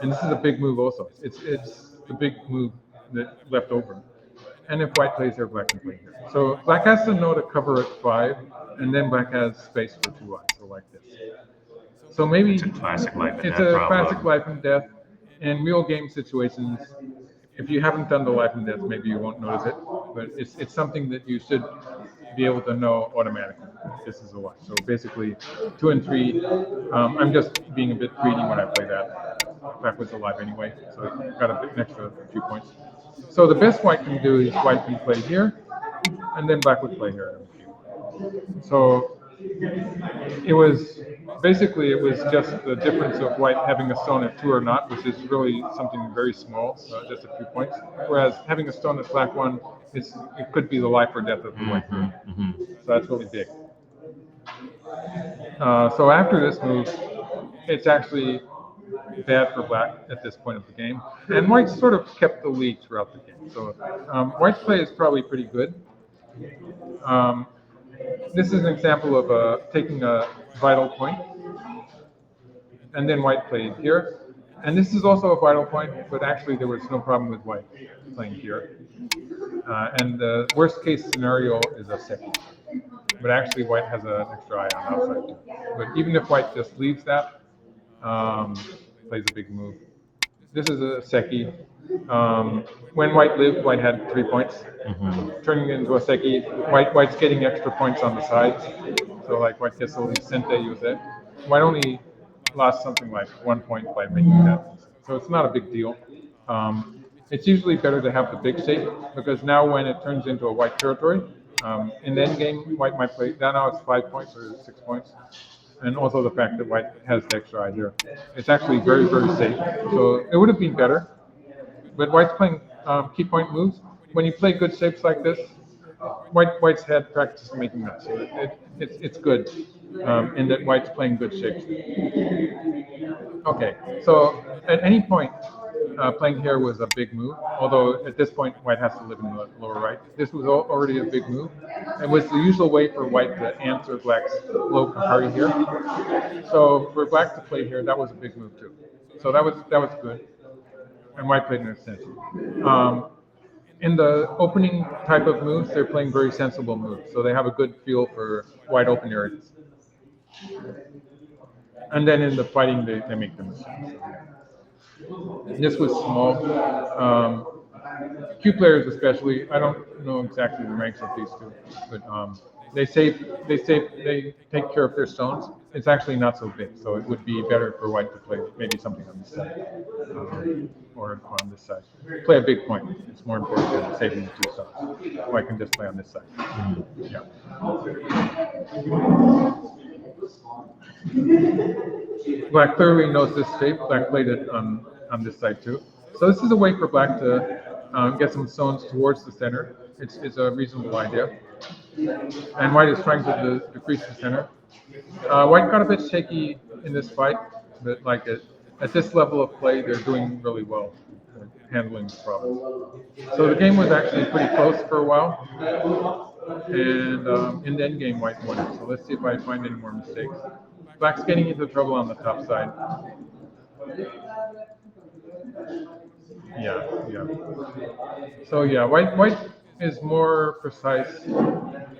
And this is a big move also. It's the big move that left over. And if white plays here, black can play here. So black has to know to cover at 5, and then black has space for 2 eyes, so like this. So maybe It's a classic life and it's death a problem. classic life and death. In real game situations, if you haven't done the life and death, maybe you won't notice it, but it's something that you should be able to know automatically. This is a life. So basically, 2 and 3. I'm just being a bit greedy when I play that. Black was alive anyway, so it got an extra few points. So the best white can do is white can play here, and then black would play here. So it was just the difference of white having a stone at 2 or not, which is really something very small, just a few points. Whereas having a stone at black 1, it could be the life or death of the white group. So that's really big. So after this move, it's actually bad for black at this point of the game. And white sort of kept the lead throughout the game. So white's play is probably pretty good. This is an example of taking a vital point. And then white played here. And this is also a vital point, but actually there was no problem with white playing here. And the worst case scenario is a seki. But actually white has an extra eye on the outside too. But even if white just leaves that, plays a big move. This is a seki. When white lived, white had 3 points. Turning it into a seki, white's getting extra points on the sides. So like white gets a little sente with it. White only lost something like 1 point by making that. So it's not a big deal. It's usually better to have the big shape because now when it turns into a white territory, in the end game, white might play, now it's 5 points or 6 points. And also the fact that white has the extra eye here. It's actually very, very safe. So it would have been better. But white's playing key point moves. When you play good shapes like this, white's had practice making that. So it's good in that white's playing good shapes. Okay, so at any point, playing here was a big move, although at this point white has to live in the lower right. This was already a big move. It was the usual way for white to answer black's low Kahari here. So for black to play here, that was a big move too. So that was good. And white played an extension. In the opening type of moves, they're playing very sensible moves. So they have a good feel for wide open areas. And then in the fighting, they make the mistakes. This was small. Q players especially, I don't know exactly the ranks of these two, but they take care of their stones. It's actually not so big, so it would be better for white to play maybe something on this side or on this side. Play a big point. It's more important than saving the 2 stones. White can just play on this side. Yeah. Black clearly knows this shape. Black played it on this side too. So this is a way for black to get some stones towards the center. It's a reasonable idea. And white is trying to decrease the center. White got a bit shaky in this fight, but like at this level of play, they're doing really well handling the problem. So the game was actually pretty close for a while. And in the end game, white won it. So let's see if I find any more mistakes. Black's getting into trouble on the top side. Yeah. So yeah, white is more precise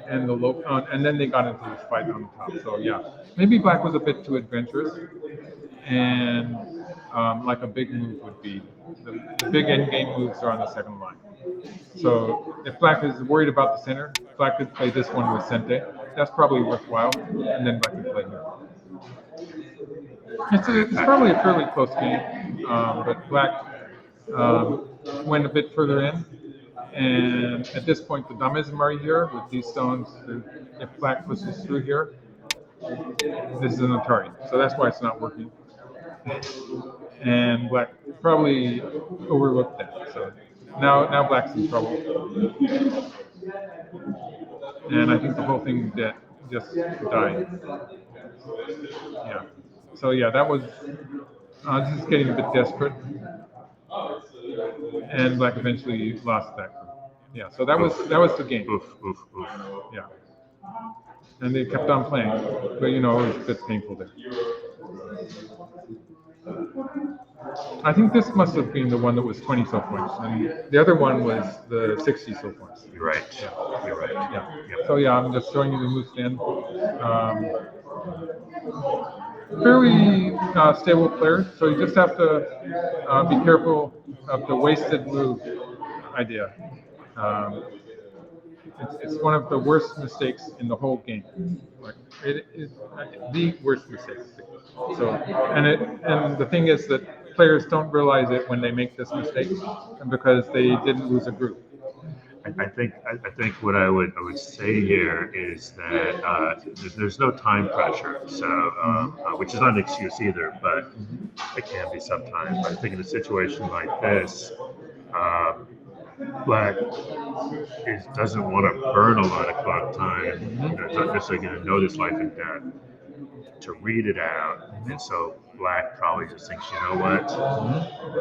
and the low, and then they got into this fight on the top. So yeah, maybe black was a bit too adventurous, and like a big move would be the big end game moves are on the second line. So if black is worried about the center, black could play this one with Sente. That's probably worthwhile, and then black could play here. It's probably a fairly close game, but black went a bit further in. And at this point, the damism are here with these stones. If black pushes through here, this is an Atari. So that's why it's not working. And black probably overlooked that. So now black's in trouble. And I think the whole thing just died. Yeah. So yeah, that was. This is getting a bit desperate. And black eventually lost that. Yeah, so that was the game. Oof. Yeah. And they kept on playing, but it was a bit painful there. I think this must have been the one that was 20 so points, and the other one was the 60 so points. You're right. You're right. Yeah. Yep. So yeah, I'm just showing you the move stand. Fairly stable player, so you just have to be careful of the wasted move idea. It's one of the worst mistakes in the whole game. Like it is the worst mistake. So and the thing is that players don't realize it when they make this mistake, and because they didn't lose a group. I think what I would say here is that there's no time pressure, so which is not an excuse either, but it can be sometimes. But I think in a situation like this, Black doesn't want to burn a lot of clock time. It's not necessarily going to know this life and death to read it out, and so Black probably just thinks, you know what,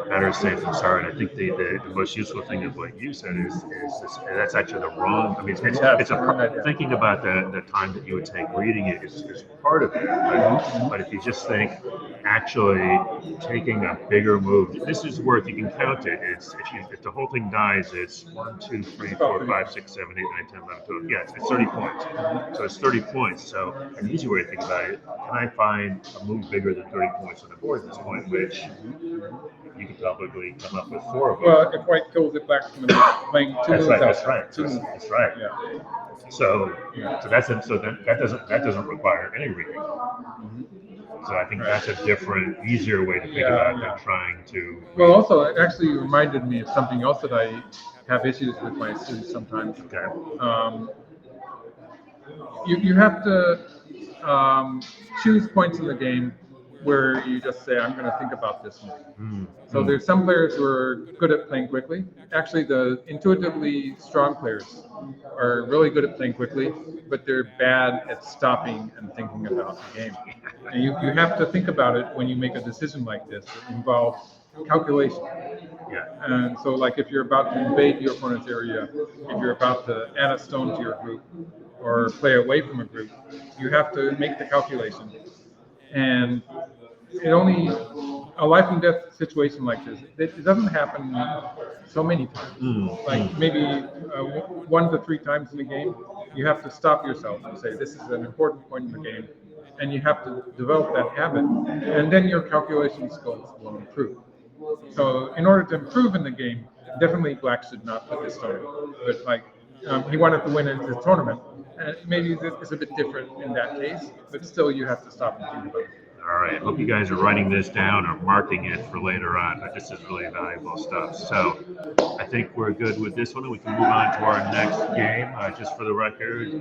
better safe than sorry. And I think the most useful thing of what you said is this, that's actually the wrong. I mean, thinking about the time that you would take reading it is part of it. But if you just think actually taking a bigger move, this is worth. You can count it. It's if the whole thing dies, it's 1, 2, 3, 4, 5, 6, 7, 8, 9, 10, 11, 12. Yeah, it's 30 points. So it's 30 points. So an easy way to think about it: can I find a move bigger than 30 points on the board at this point? Which you could probably come up with 4 of them. Well, if White kills it, Black's going to be playing 2 moves. That's right. That's right. Yeah. So that doesn't require any reading. So I think that's a different, easier way to think about than trying to. Well, also, it actually reminded me of something else that I have issues with my students sometimes. Okay. You have to choose points in the game where you just say, I'm going to think about this one. So there's some players who are good at playing quickly. Actually, the intuitively strong players are really good at playing quickly, but they're bad at stopping and thinking about the game. And you have to think about it when you make a decision like this. It involves calculation. Yeah. And so, like, if you're about to invade your opponent's area, if you're about to add a stone to your group, or play away from a group, you have to make the calculation. And a life and death situation like this, it doesn't happen so many times. Like maybe 1 to 3 times in a game, you have to stop yourself and say, this is an important point in the game. And you have to develop that habit. And then your calculation skills will improve. So in order to improve in the game, definitely Black should not put this stone. But like, he wanted to win in the tournament. And maybe it's a bit different in that case, but still you have to stop and think about it. All right. I hope you guys are writing this down or marking it for later on. But this is really valuable stuff. So I think we're good with this one, and we can move on to our next game. Just for the record,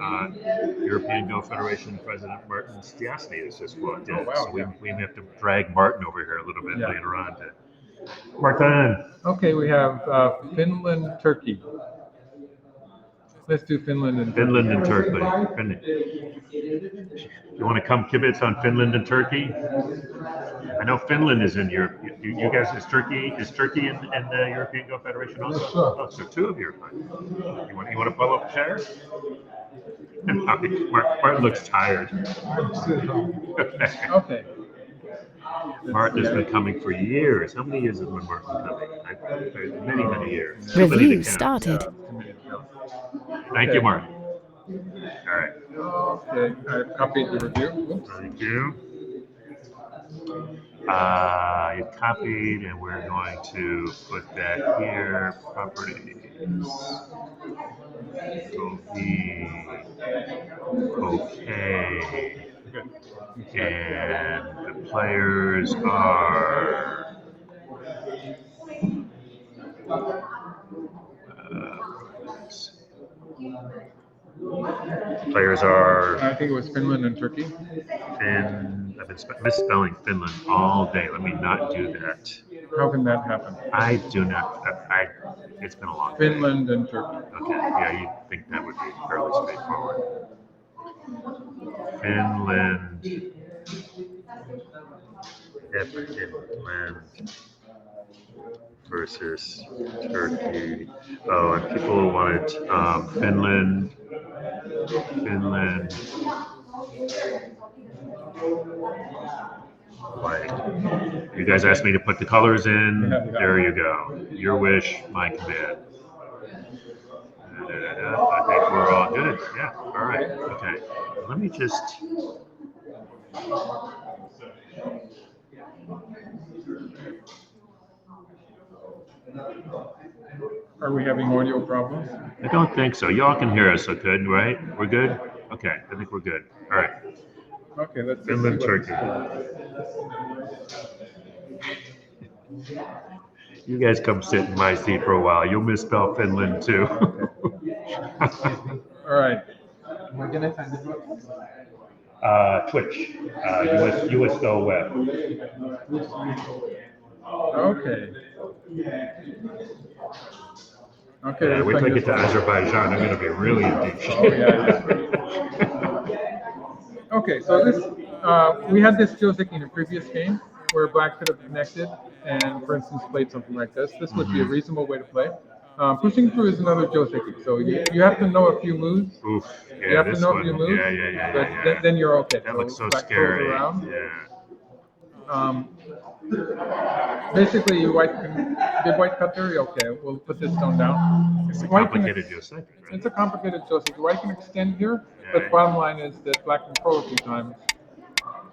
European Go Federation President Martin Stiasny has just walked in. Oh, wow. So we may have to drag Martin over here a little bit later on. Martin. Okay, we have Finland, Turkey. Let's do Finland and Turkey. Finland. You want to come kibitz on Finland and Turkey? I know Finland is in Europe. You guys, is Turkey in the European Go Federation also? Sure. Oh, so 2 of you are fine. You want to follow up Cher? Martin looks tired. Okay. Martin has been coming for years. How many years has been Martin coming? Many years. Review started. Thank you, Martin. All right. Okay, I've copied the review. Oops. Thank you. You copied, and we're going to put that here. Properties. Okay. And the players are. Players are. I think it was Finland and Turkey. I've been misspelling Finland all day. Let me not do that. How can that happen? I do not. It's been a long day. Finland and Turkey. Okay. Yeah, you'd think that would be fairly straightforward. Finland versus Turkey. Oh, and people wanted Finland Finland, white. You guys asked me to put the colors in. Yeah. There you go. Your wish, my command. I think we're all good. Yeah. All right. Okay. Let me just. Are we having audio problems? I don't think so. Y'all can hear us, so good, right? We're good? Okay, I think we're good. All right. Okay, let's see Finland, what Turkey. You guys come sit in my seat for a while. You'll misspell Finland too. All right. Twitch. US Go Web. Okay. Okay. Yeah, we're wait till I playing get to this one. Azerbaijan. I'm going to be really deep. Oh yeah. Okay, so this we had this Joseki in a previous game where black could have connected and, for instance, played something like this. This would be a reasonable way to play. Pushing through is another Joseki, so you have to know a few moves. Oof. Yeah, You have to this know one. a few moves, Yeah. but then you're okay. That looks so black throws scary. around. Yeah. Basically, did white cut there? Okay, we'll put this stone down. It's a White can complicated Joseki, right? It's a complicated Joseki. White can extend here, Yeah. but bottom line is that black can throw a few times.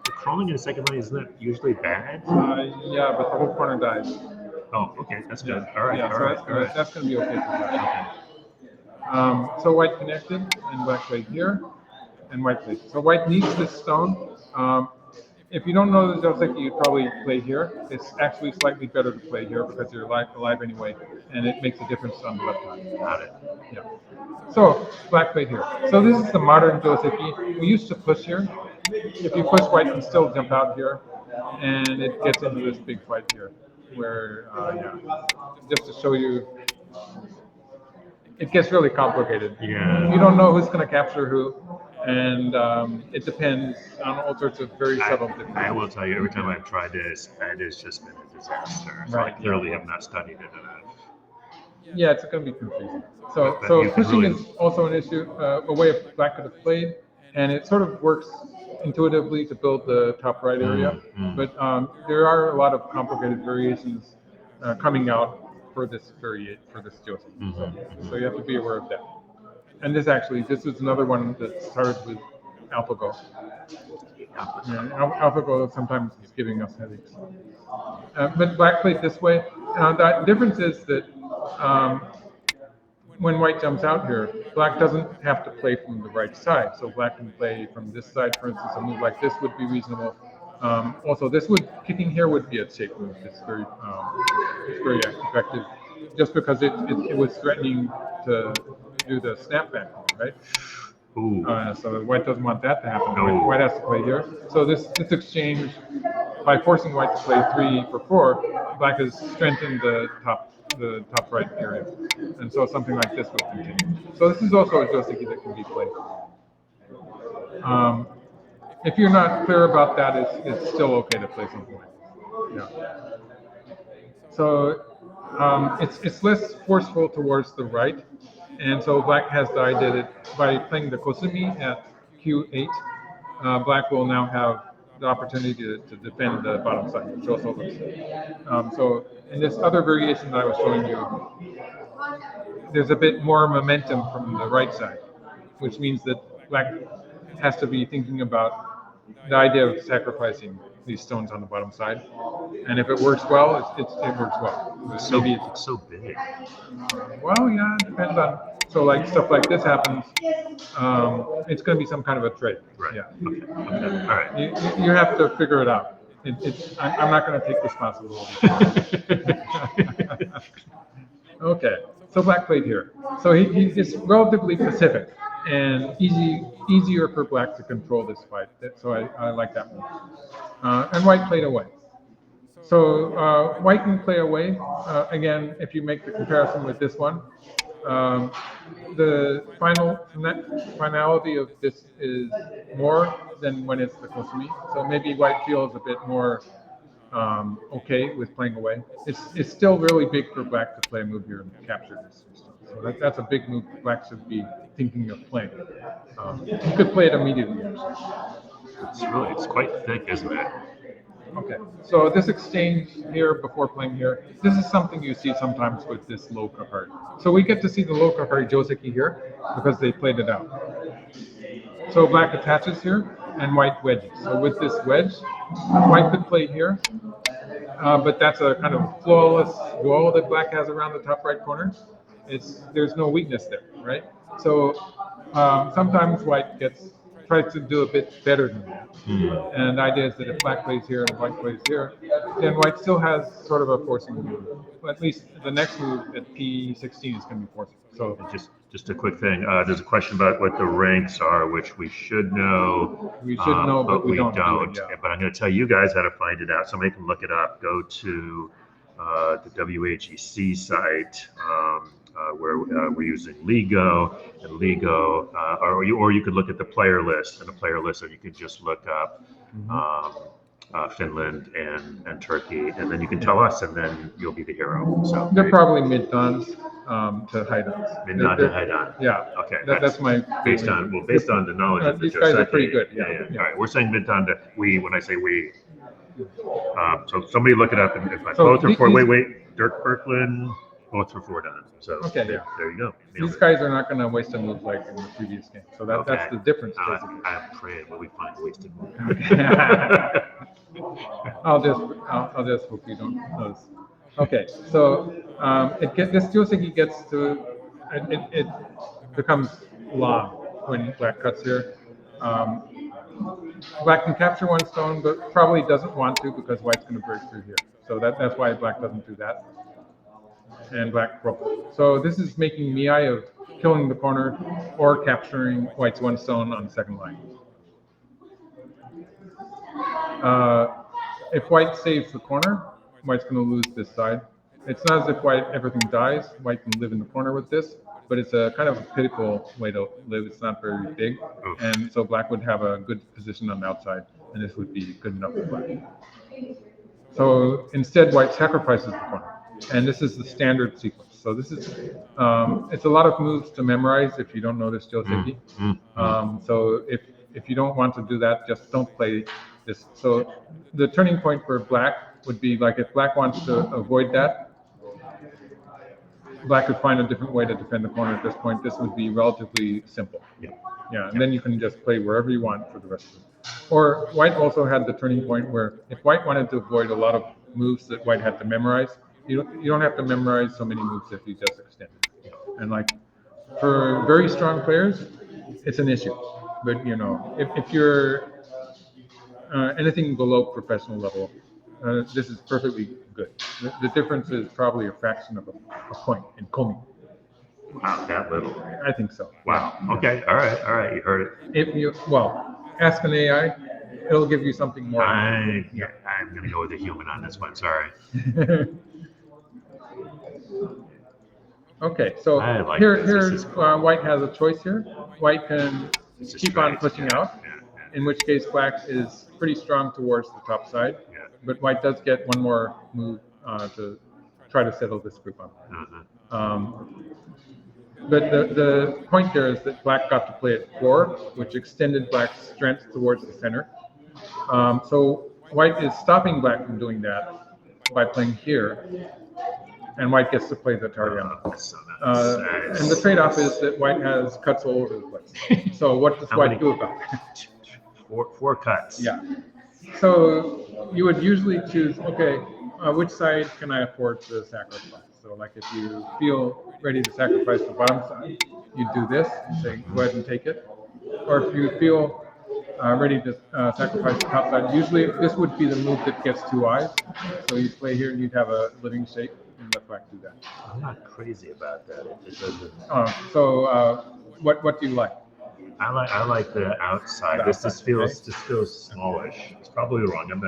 The crawling in the second line, isn't that usually bad? Yeah, but the whole corner dies. Oh, okay, that's good. All right, Yeah, all so right. that's going to be okay for black. Okay. So white connected, and black played here, and white played. So white needs this stone. If you don't know the Joseki, you'd probably play here. It's actually slightly better to play here because you're alive anyway, and it makes a difference on the left side. Got it. Yeah. So black played here. So this is the modern Joseki. We used to push here. If you push, white can still jump out here, and it gets into this big fight here, where just to show you, it gets really complicated. Yeah. You don't know who's going to capture who, and it depends on all sorts of very subtle differences. I will tell you, every time I've tried this, it has just been a disaster. So Right. I clearly have not studied it enough. Yeah, it's going to be confusing. So But you can pushing really- is also an issue, a way of black could have played, and it sort of works intuitively to build the top right area. But there are a lot of complicated variations coming out for this Joseki. So you have to be aware of that. And this was another one that started with AlphaGo. Yeah, AlphaGo sometimes is giving us headaches. But black played this way. The difference is that when white jumps out here, black doesn't have to play from the right side. So black can play from this side, for instance. A move like this would be reasonable. Also, kicking here would be a safe move. It's very effective, just because it was threatening to do the snapback, right? Ooh. So white doesn't want that to happen. No. White has to play here. So this exchange, by forcing white to play 3 for 4, black has strengthened the top right area, and so something like this will continue. So this is also a Joseki that can be played. If you're not clear about that, it's still okay to play something like this. Yeah. So it's less forceful towards the right, and so black has the idea that by playing the Kosumi at Q8, black will now have the opportunity to defend the bottom side, which also looks good. So in this other variation that I was showing you, there's a bit more momentum from the right side, which means that black has to be thinking about the idea of sacrificing these stones on the bottom side. And if it works well, it works well. It's so big. Well, yeah, it depends on. So like stuff like this happens, it's going to be some kind of a trade. Right. Yeah. Okay. All right. You have to figure it out. I'm not going to take responsibility. Okay. So black played here. So he's relatively pacific and easier for black to control this fight. So I like that one. And white played away. So white can play away. Again, if you make the comparison with this one, the finality of this is more than when it's the Kosumi. So maybe white feels a bit more okay with playing away. It's still really big for black to play a move here and capture this. So that's a big move black should be thinking of playing. You could play it immediately, actually. It's quite thick, isn't it? Okay, so this exchange here before playing here, this is something you see sometimes with this low card. So we get to see the low card Joseki here because they played it out. So black attaches here and white wedges. So with this wedge, white could play here, but that's a kind of flawless wall that black has around the top right corner. There's no weakness there, right? So sometimes white tries to do a bit better than that. And the idea is that if black plays here and white plays here, then white still has sort of a forcing move. Well, at least the next move at P16 is going to be forcing. So just a quick thing. There's a question about what the ranks are, which we should know. We should know, but we don't. Yeah. But I'm going to tell you guys how to find it out. Somebody can look it up. Go to the WAGC site. Where we're using Ligo and Ligo, or you could look at the player list, and the player list, and you could just look up Finland and Turkey, and then you can tell us, and then you'll be the hero. So they're probably mid-dons to high-dons. Mid-don to high-don. Yeah. Okay. That's my based on the knowledge of these guys are pretty good. Yeah. All right. We're saying mid-don to we. When I say we, so somebody look it up, and if both are four. Wait. Dirk Birkeland. Both for 4 done. So okay, there you go. These guys are not going to waste a move like in the previous game. So that's the difference. I'm praying when we find wasted move. I'll just hope you don't notice. Okay, so this Joseki gets to it becomes long when black cuts here. Black can capture 1 stone, but probably doesn't want to because white's going to break through here. So that's why black doesn't do that. And black broke. So this is making Miai of killing the corner or capturing white's 1 stone on the second line. If white saves the corner, white's going to lose this side. It's not as if everything dies. White can live in the corner with this, but it's a kind of a pitiful way to live. It's not very big, and so black would have a good position on the outside, and this would be good enough for black. So instead, white sacrifices the corner. And this is the standard sequence. So this is, it's a lot of moves to memorize if you don't know this Joseki. So if you don't want to do that, just don't play this. So the turning point for black would be like if black wants to avoid that, black could find a different way to defend the corner at this point. This would be relatively simple. Yeah, and then you can just play wherever you want for the rest of it. Or white also had the turning point where if white wanted to avoid a lot of moves that white had to memorize, you don't have to memorize so many moves if you just extend it. And like for very strong players, it's an issue. But if you're anything below professional level, this is perfectly good. The difference is probably a fraction of a point in Komi. Wow, that little. I think so. Wow. Okay. All right. You heard it. Ask an AI. It'll give you something more. I'm going to go with a human on this one. Sorry. Okay, so here white has a choice here. White can keep on pushing out, in which case black is pretty strong towards the top side. But white does get 1 more move to try to settle this group up. But the point there is that black got to play at 4, which extended black's strength towards the center. So white is stopping black from doing that by playing here, and white gets to play the Tariana. And the trade-off is that white has cuts all over the place. So what does white do about it? 4 cuts. Yeah. So you would usually choose, which side can I afford to sacrifice? So like if you feel ready to sacrifice the bottom side, you do this and say, go ahead and take it. Or if you feel ready to sacrifice the top side, usually this would be the move that gets 2 eyes. So you play here and you'd have a living shape and let black do that. I'm not crazy about that. It doesn't. What do you like? I like the outside. This feels smallish. It's probably wrong. I'm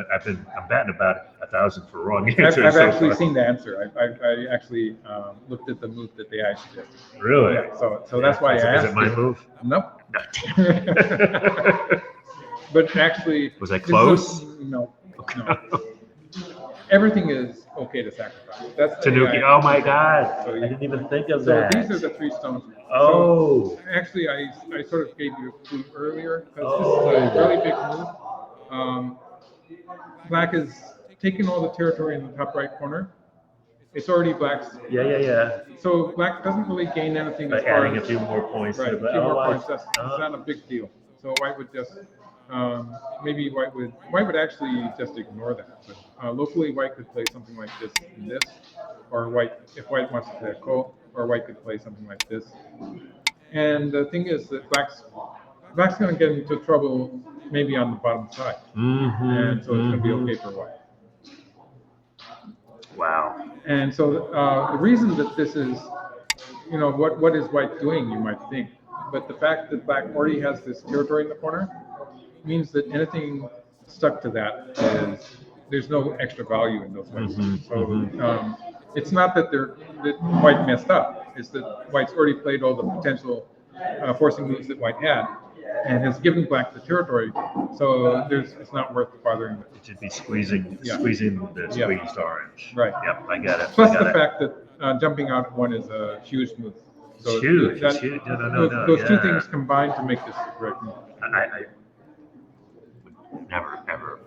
batting about 1,000 for wrong answers. I've actually seen the answer. I actually looked at the move that they actually did. Really? Yeah, so that's why I asked. Is it my move? No. But actually, was that close? No. everything is okay to sacrifice. That's the Tanuki. AI. Oh my God. So I didn't even think of So that. these are the 3 stones. Oh. So actually, I sort of gave you a clue earlier because Oh. this is a really big move. Black is taking all the territory in the top right corner. It's already black's. Yeah. So black doesn't really gain anything as By far adding as a few more points right, to a the few more oh, points. That's not a big deal. So white would just maybe white would actually just ignore that. But locally, white could play something like this and this, or white if white wants to play a call, or white could play something like this. And the thing is that black's going to get into trouble maybe on the bottom side, and so it's going to be okay for white. Wow. And so the reason that this is, what is white doing, you might think, but the fact that black already has this territory in the corner means that anything stuck to that there's no extra value in those white stones. So it's not that that white messed up. It's that white's already played all the potential forcing moves that white had, and has given black the territory. So it's not worth bothering with. It should be squeezing the squeezed orange. Right. Yep, I get it. Plus the fact that jumping out at 1 is a huge move. So it's huge. It's huge. No. Those 2 things combine to make this the correct move. I would never, ever.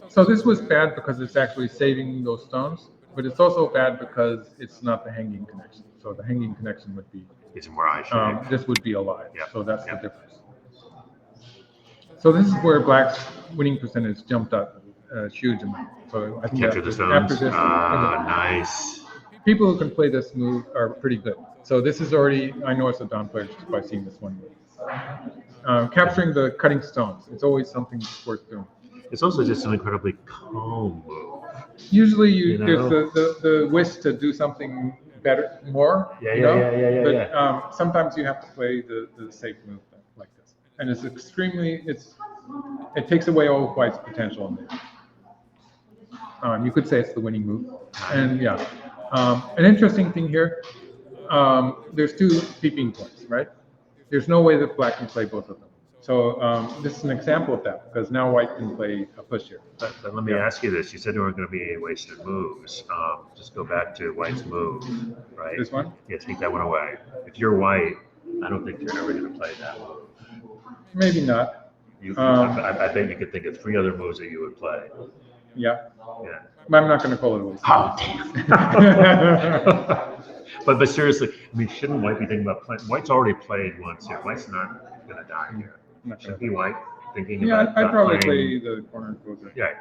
So this was bad because it's actually saving those stones, but it's also bad because it's not the hanging connection. So the hanging connection would be. It's more I should. This would be alive. Yep. So that's the difference. So this is where black's winning percentage jumped up a huge amount. So I think Capture the stones. after this, Nice. people who can play this move are pretty good. So this is already, I know it's a Don player just by seeing this one move. Capturing the cutting stones, it's always something worth doing. It's also just an incredibly calm move. Usually there's the wish to do something better, more. Yeah. But sometimes you have to play the safe move like this. And it's it takes away all of white's potential in there. You could say it's the winning move. And yeah. An interesting thing here, there's 2 peeping points, right? There's no way that black can play both of them. So this is an example of that, because now white can play a push here. But let me ask you this. You said there weren't going to be any wasted moves. Just go back to white's move, right? This one? Yeah, take that one away. If you're white, I don't think you're ever going to play that move. Maybe not. I bet you could think of 3 other moves that you would play. Yeah. Yeah. But I'm not going to call it a waste. Oh, damn. But seriously, I mean, shouldn't white be thinking about playing? White's already played once here. White's not going to die here. Shouldn't be white thinking about I'd probably playing. play the corner closer. Yeah.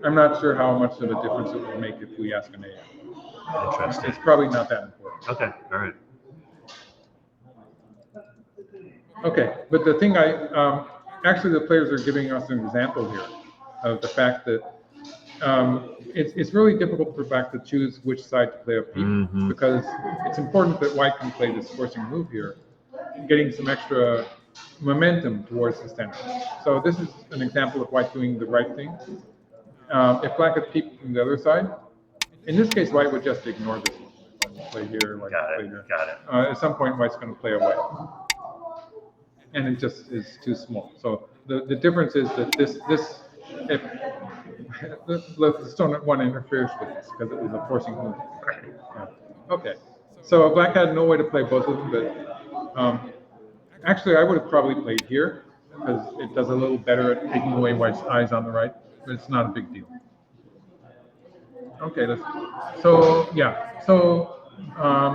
I'm not sure how much of a difference it will make if we ask an AI. Interesting. It's probably not that important. Okay. All right. Okay, but the thing actually the players are giving us an example here of the fact that it's really difficult for black to choose which side to play a peep, because it's important that white can play this forcing move here, getting some extra momentum towards the center. So this is an example of white doing the right thing. If black had peeped from the other side, in this case, white would just ignore this one. Play here, white Got play it. here. Got it. At some point, white's going to play away. And it just is too small. So the difference is that if the stone at 1 interferes with this because it was a forcing move. Yeah. Okay. So black had no way to play both of them, but actually I would have probably played here because it does a little better at taking away white's eyes on the right, but it's not a big deal. Okay, so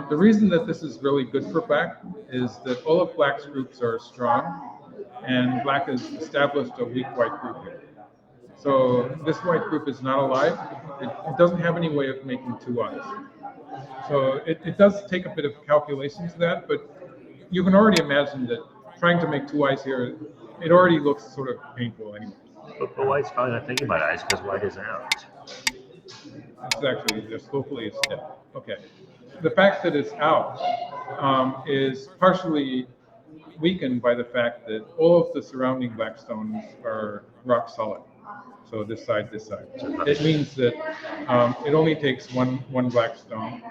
the reason that this is really good for black is that all of black's groups are strong, and black has established a weak white group here. So this white group is not alive. It doesn't have any way of making 2 eyes. So it does take a bit of calculation to that, but you can already imagine that trying to make 2 eyes here, it already looks sort of painful anyway. But white's probably not thinking about eyes because white is out. It's actually just locally it's dead. Okay. The fact that it's out is partially weakened by the fact that all of the surrounding black stones are rock solid. So this side. It means that it only takes one black stone,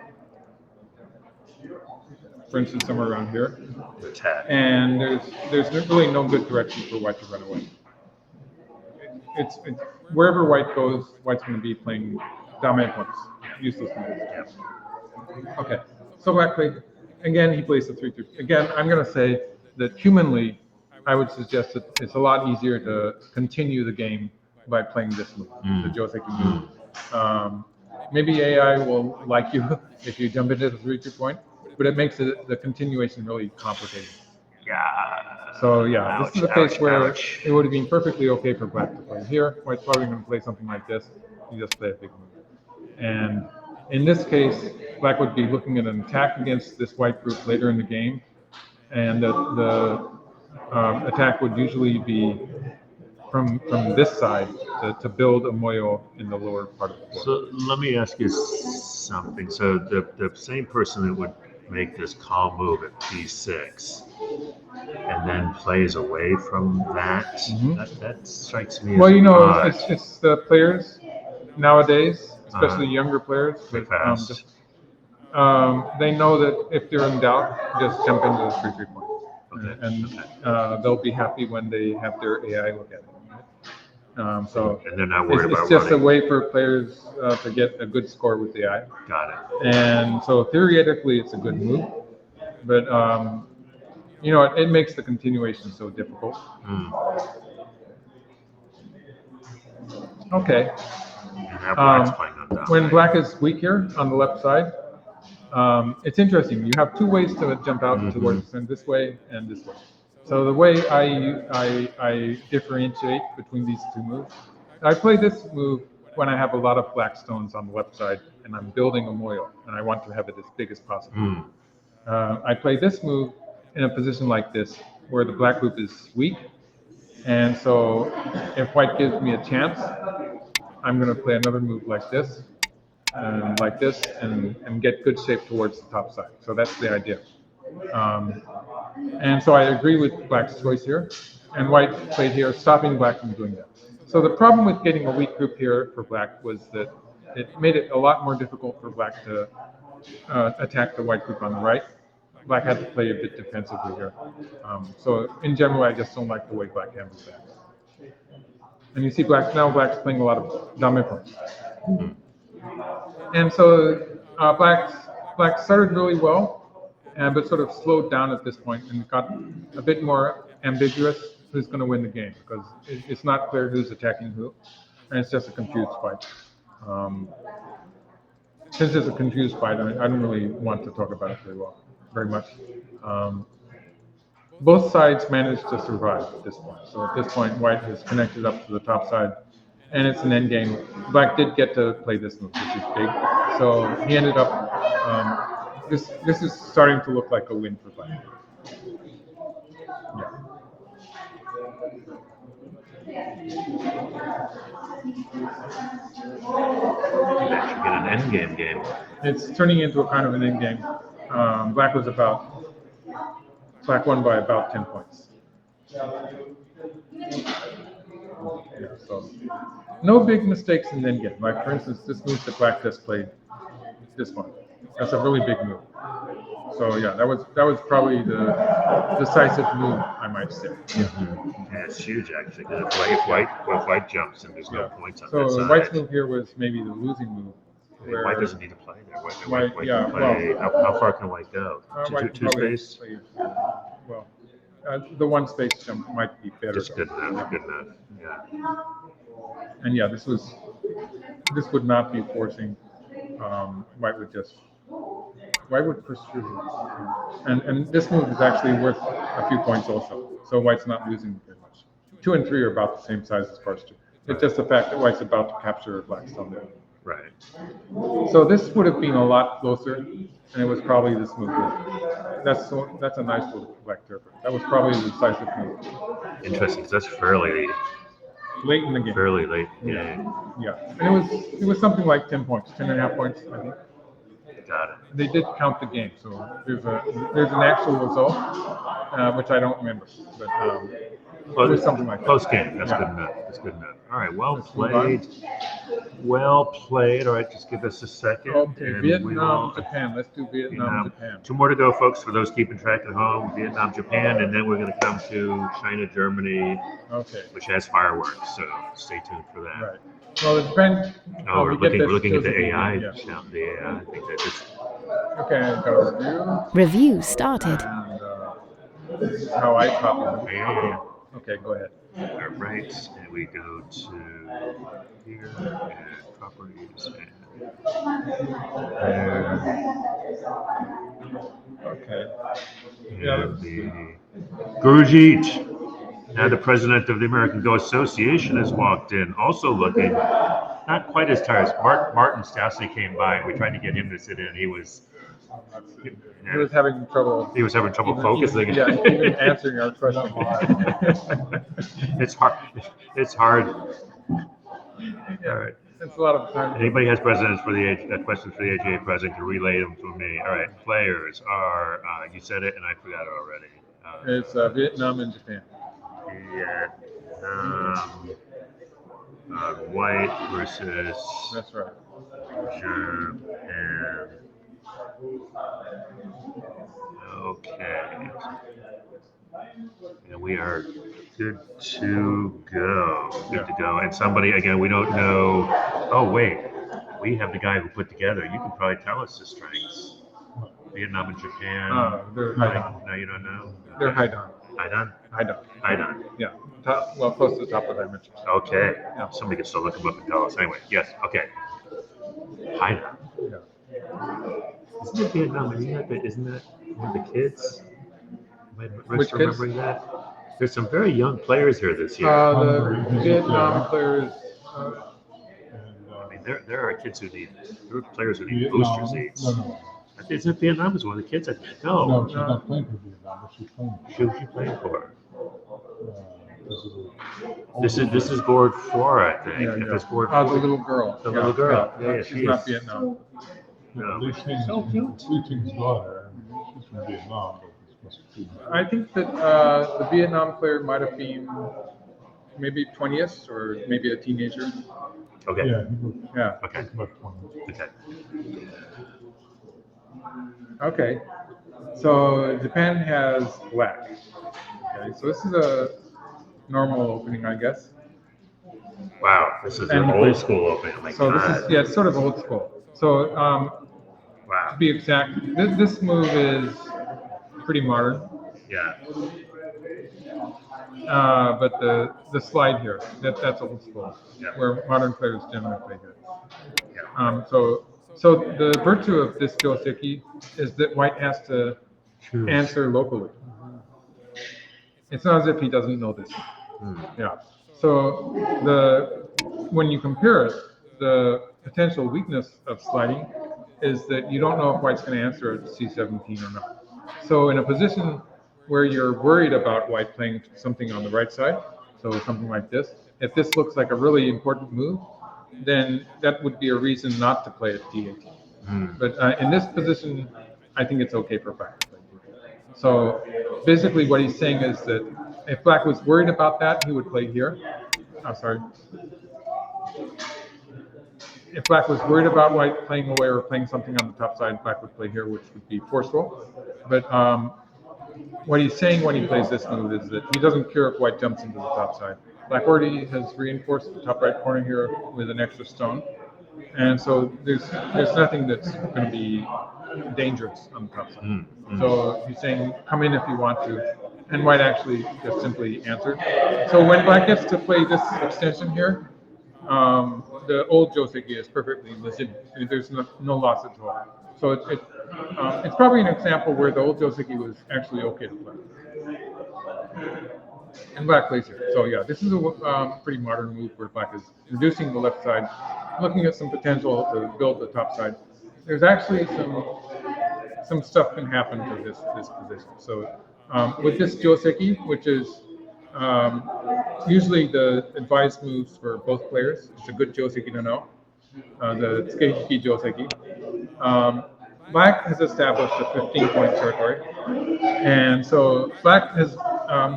for instance, somewhere around here, and there's really no good direction for white to run away. It's wherever white goes, white's going to be playing dominant points, useless moves. Yeah. Okay, so black played, again, he plays the 3-3. Again, I'm going to say that humanly, I would suggest that it's a lot easier to continue the game by playing this move, the Joseki move. Maybe AI will like you if you jump into the 3-3 point, but it makes the continuation really complicated. Yeah. So yeah, this is a case where ouch. it would have been perfectly okay for black to play here. White's probably going to play something like this. You just play a big move. And in this case, black would be looking at an attack against this white group later in the game. And the attack would usually be from this side to build a moyo in the lower part of the board. So let me ask you something. So the same person that would make this calm move at p6 and then plays away from that, that strikes me as Well, you know, odd. it's the players nowadays, especially younger players, Play but fast. they know that if they're in doubt, just jump into the 3-3 point. Okay. And they'll be happy when they have their AI look at it. So And they're not worried about it's just running. a way for players to get a good score with the AI. Got it. And so theoretically, it's a good move, but you know, it makes the continuation so difficult. Okay. And now black's playing on down. When black is weak here on the left side, it's interesting. You have two ways to jump out towards, and this way and this way. So the way I differentiate between these two moves, I play this move when I have a lot of black stones on the left side and I'm building a moyo and I want to have it as big as possible. I play this move in a position like this where the black group is weak, and so if white gives me a chance, I'm going to play another move like this and like this and get good shape towards the top side. So that's the idea. And so I agree with black's choice here, and white played here, stopping black from doing that. So the problem with getting a weak group here for black was that it made it a lot more difficult for black to attack the white group on the right. Black had to play a bit defensively here. So in general, I just don't like the way black handles that. And you see black's playing a lot of dominant points. And so black started really well, but sort of slowed down at this point and got a bit more ambiguous who's going to win the game, because it's not clear who's attacking who, and it's just a confused fight. Since it's a confused fight, I don't really want to talk about it very much. Both sides managed to survive at this point. So at this point, white has connected up to the top side, and it's an end game. Black did get to play this move, which is big. So he ended up, this is starting to look like a win for black. Yeah. You actually get an endgame game. It's turning into a kind of an end game. Black won by about 10 points. Yeah, so no big mistakes in the end game. Like for instance, this move that black just played, this one. That's a really big move. So yeah, that was probably the decisive move, I might say. Yeah, it's huge actually. If white jumps and there's no points on that So side. white's move here was maybe the losing move. Where White doesn't need to play there. White, White yeah, can play. How far can white go? White Two probably space? played, well, the one space jump might be better. Just good enough. Good enough. Yeah. And yeah, this would not be forcing. White would push through. And this move is actually worth a few points also. So white's not losing very much. 2 and 3 are about the same size as parts 2. It's just the fact that white's about to capture black's stone there. Right. So this would have been a lot closer, and it was probably this move. That's a nice little black turtle. That was probably the decisive move. Interesting. 'Cause that's fairly Late in the game. fairly late. Yeah. Yeah, and it was something like 10 points, 10.5 points, I think. Got it. They did count the game, so there's an actual result, which I don't remember. But With something like that. Close game. That's Yeah. good enough. That's good enough. All right. Well Let's move played. Well played. All right. Just give us a second. Okay, and Vietnam, we will- Japan. Let's do Vietnam, Japan. 2 more to go, folks. For those keeping track at home, Vietnam, Japan, and then we're going to come to China, Germany, Okay, which has fireworks. So stay tuned for that. right. Well, it depends. Oh, we we're get looking, this we're looking at the Josephine, AI. yeah. Now, the AI. I think that it's Okay, I got a Review started. review, and this is how I copy them. Yeah. Okay, go ahead. all right, and we go to here and properties and Okay. and the Gurujit. Now the president of the American Go Association has walked in, also looking not quite as tired. Martin Stassi came by, and we tried to get him to sit in. He was He was having trouble. having trouble focusing. Yeah, even answering our question. It's hard. It's hard. Yeah, All right. it's a lot of time. Anybody has questions for the questions for the AGA president can relay them to me. All right. Players are you said it and I forgot it already. It's Vietnam and Japan. White versus That's right. Japan. Okay. And we are good to go. Good to go. And somebody, again, we don't know. Oh, wait. We have the guy who put together. You can probably tell us the strengths. Vietnam and Japan. They're Haidan. No, you don't know? They're Haidan. Haidan? Haidan. Haidan. Yeah. Top, well, close to the top of the dimension. Okay. Yeah. Somebody can still look him up and tell us. Anyway, yes. Okay. Haidan. Yeah. Isn't it Vietnam? Isn't that one of the kids? Am I Which kids? remembering that? There's some very young players here this year. The Vietnam players. I mean, there are kids who need, there are players who need booster seats. No. Isn't it Vietnam was one of the kids? No. No, she's not playing for Vietnam, but she's playing. Who's she playing for? This is This is board 4, I think. Yeah, If yeah. it's board The 4. little girl. The little girl. Yeah, She's she not is. Vietnam. No. Li Ting's daughter. She's from Vietnam, but this must be. I think that the Vietnam player might have been maybe 20th or maybe a teenager. Okay. Yeah, he was Yeah. Okay. about 20. Okay. Okay. So Japan has black. Okay. So this is a normal opening, I guess. Wow. This is And an he old plays- school opening. Oh my So this God. is, yeah, it's sort of old school. So Wow. to be exact, this move is pretty modern. Yeah. But the slide here, that's old school, Yeah. where modern players generally play here. Yeah. So the virtue of this Joseki is that White has to answer locally. It's not as if he doesn't know this. Yeah. So when you compare it, the potential weakness of sliding is that you don't know if White's going to answer at C17 or not. So in a position where you're worried about White playing something on the right side, so something like this, if this looks like a really important move, then that would be a reason not to play at D18. But in this position, I think it's okay for Black to play here. So basically what he's saying is that if Black was worried about that, he would play here. Oh, sorry. If Black was worried about White playing away or playing something on the top side, Black would play here, which would be forceful. But what he's saying when he plays this move is that he doesn't care if White jumps into the top side. Black already has reinforced the top right corner here with an extra stone. And so there's nothing that's going to be dangerous on the top side. So he's saying, come in if you want to. And White actually just simply answered. So when Black gets to play this extension here, the old Joseki is perfectly legitimate. There's no loss at all. So it's probably an example where the old Joseki was actually okay to play. And Black plays here. So yeah, this is a pretty modern move where Black is reducing the left side, looking at some potential to build the top side. There's actually some stuff can happen to this position. So with this Joseki, which is usually the advised moves for both players, it's a good Joseki to know, the Tsukehiki Joseki. Black has established a 15-point territory, and so Black has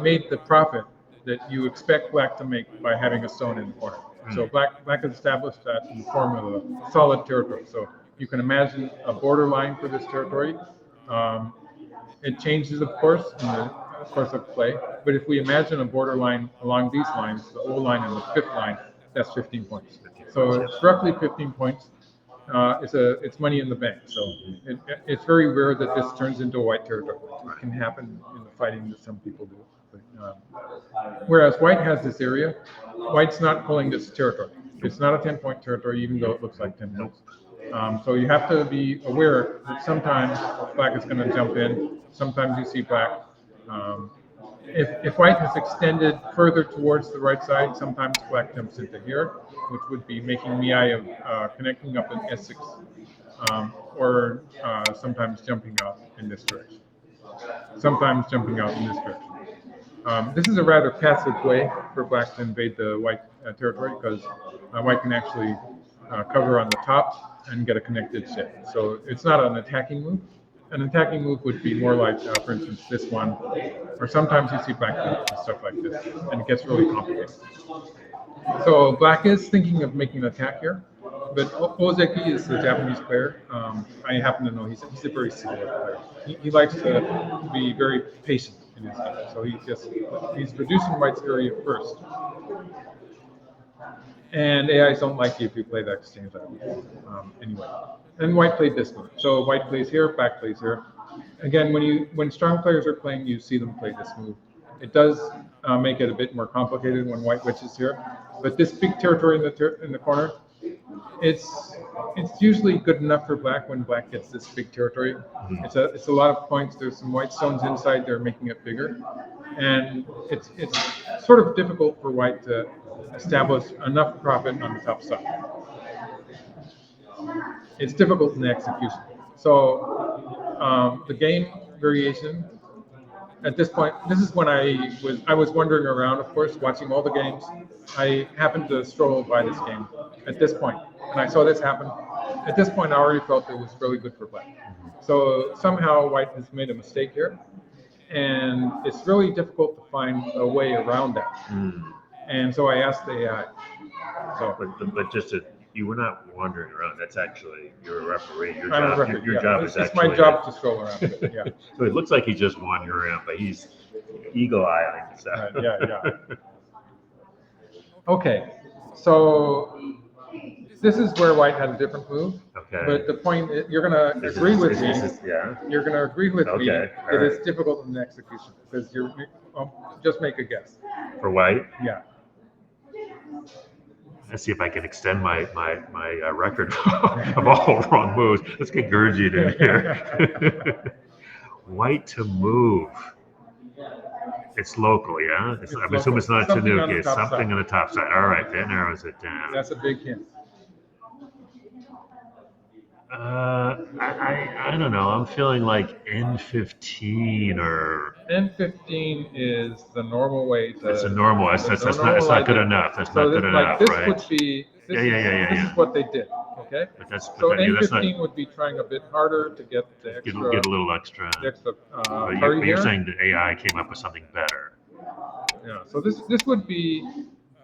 made the profit that you expect black to make by having a stone in the corner. So black has established that in the form of a solid territory. So you can imagine a borderline for this territory. It changes, of course, in the course of play. But if we imagine a borderline along these lines, the O line and the fifth line, that's 15 points. So it's roughly 15 points. It's money in the bank. So it's very rare that this turns into a white territory. It can happen in the fighting that some people do. But, whereas white has this area, white's not pulling this territory. It's not a 10-point territory, even though it looks like 10 points. So you have to be aware that sometimes black is going to jump in. Sometimes you see black. If white has extended further towards the right side, sometimes black jumps into here, which would be making the eye of connecting up in S6, or sometimes jumping out in this direction. Sometimes jumping out in this direction. This is a rather passive way for black to invade the white territory, because white can actually cover on the top and get a connected ship. So it's not an attacking move. An attacking move would be more like, for instance, this one, or sometimes you see black and stuff like this, and it gets really complicated. So black is thinking of making an attack here, but Ozeki is the Japanese player. I happen to know he's a very similar player. He likes to be very patient in his game, so he's reducing white's area first. And AIs don't like you if you play that exchange that way. Anyway. And white played this move. So white plays here, black plays here. Again, when strong players are playing, you see them play this move. It does make it a bit more complicated when white witches here. But this big territory in the corner, it's usually good enough for black when black gets this big territory. It's a lot of points. There's some white stones inside there making it bigger, and it's sort of difficult for white to establish enough profit on the top side. It's difficult in the execution. So the game variation at this point, this is when I was wandering around, of course, watching all the games. I happened to stroll by this game at this point, and I saw this happen. At this point, I already felt it was really good for black. So somehow white has made a mistake here, and it's really difficult to find a way around that. And so I asked the AI. So, but just you were not wandering around. That's actually, you're a referee. Your job job is actually. It's my job to stroll around. Yeah. So it looks like he's just wandering around, but he's eagle-eyeing. So. Yeah. Okay, so this is where white had a different move. Okay. But the point is, you're going to agree with me. Yeah. You're going to agree with me Okay, that right. it's difficult in the execution, because just make a guess. For white. Yeah. Let's see if I can extend my record of all wrong moves. Let's get Gurjit in here. White to move. It's local, yeah? I'm assuming it's not Something on Tanuki. the It's top something side. on the top side. All right, that narrows it down. That's a big hint. I don't know. I'm feeling like N15 or. N15 is the normal way to. That's a normal. That's not good enough. That's not good enough, this right? would be. This Yeah. is what they did. Okay. But that's N15 not. would be trying a bit harder to get the Get extra. a little extra. The extra But party you're here. saying the AI came up with something better. Yeah. So this would be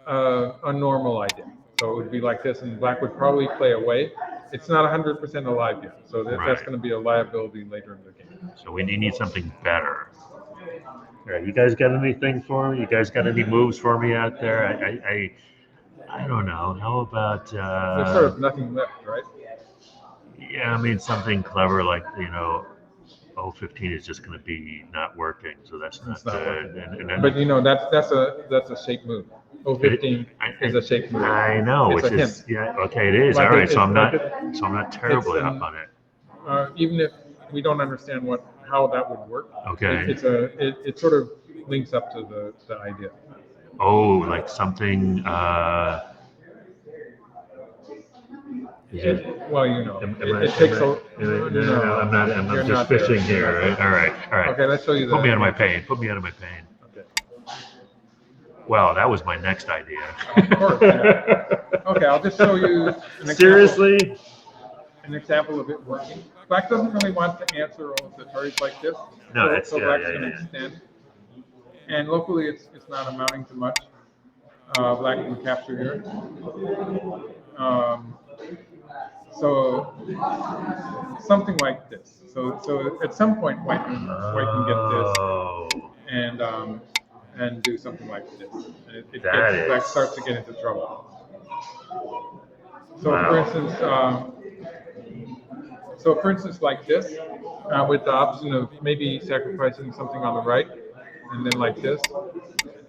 a normal idea. So it would be like this, and black would probably play away. It's not 100% alive yet, so that's Right. going to be a liability later in the game. So we need something better. All right, you guys got anything for me? You guys got any moves for me out there? I don't know. How about? There's sort of nothing left, right? Yeah, I mean something clever like 015 is just going to be not working, so that's not It's not good. working. And then, But that's a shape move. 015 is a shape move. I know, It's which a is hint. Okay, it is. Like All right, it's so I'm like not terribly it's, up on it. Even if we don't understand how that would work, Okay. it sort of links up to the idea. Oh, like something. Is it? Well, it takes a. No, I'm not. I'm You're just not there. fishing here. Right? All right. Okay, let's show you Put me out of my Okay. pain. Well, that was my next idea. Of course. Yeah. Okay, I'll just show you Seriously? an example of it working. Black doesn't really want to answer all of the targets like this. No, so yeah, black's yeah, going to yeah. extend. And locally, it's not amounting to much. Black can capture here. So something like this. So at some point, white can get this Oh, and do something like this. And That black is- starts to get into trouble. So Wow. for instance, like this, with the option of maybe sacrificing something on the right, and then like this,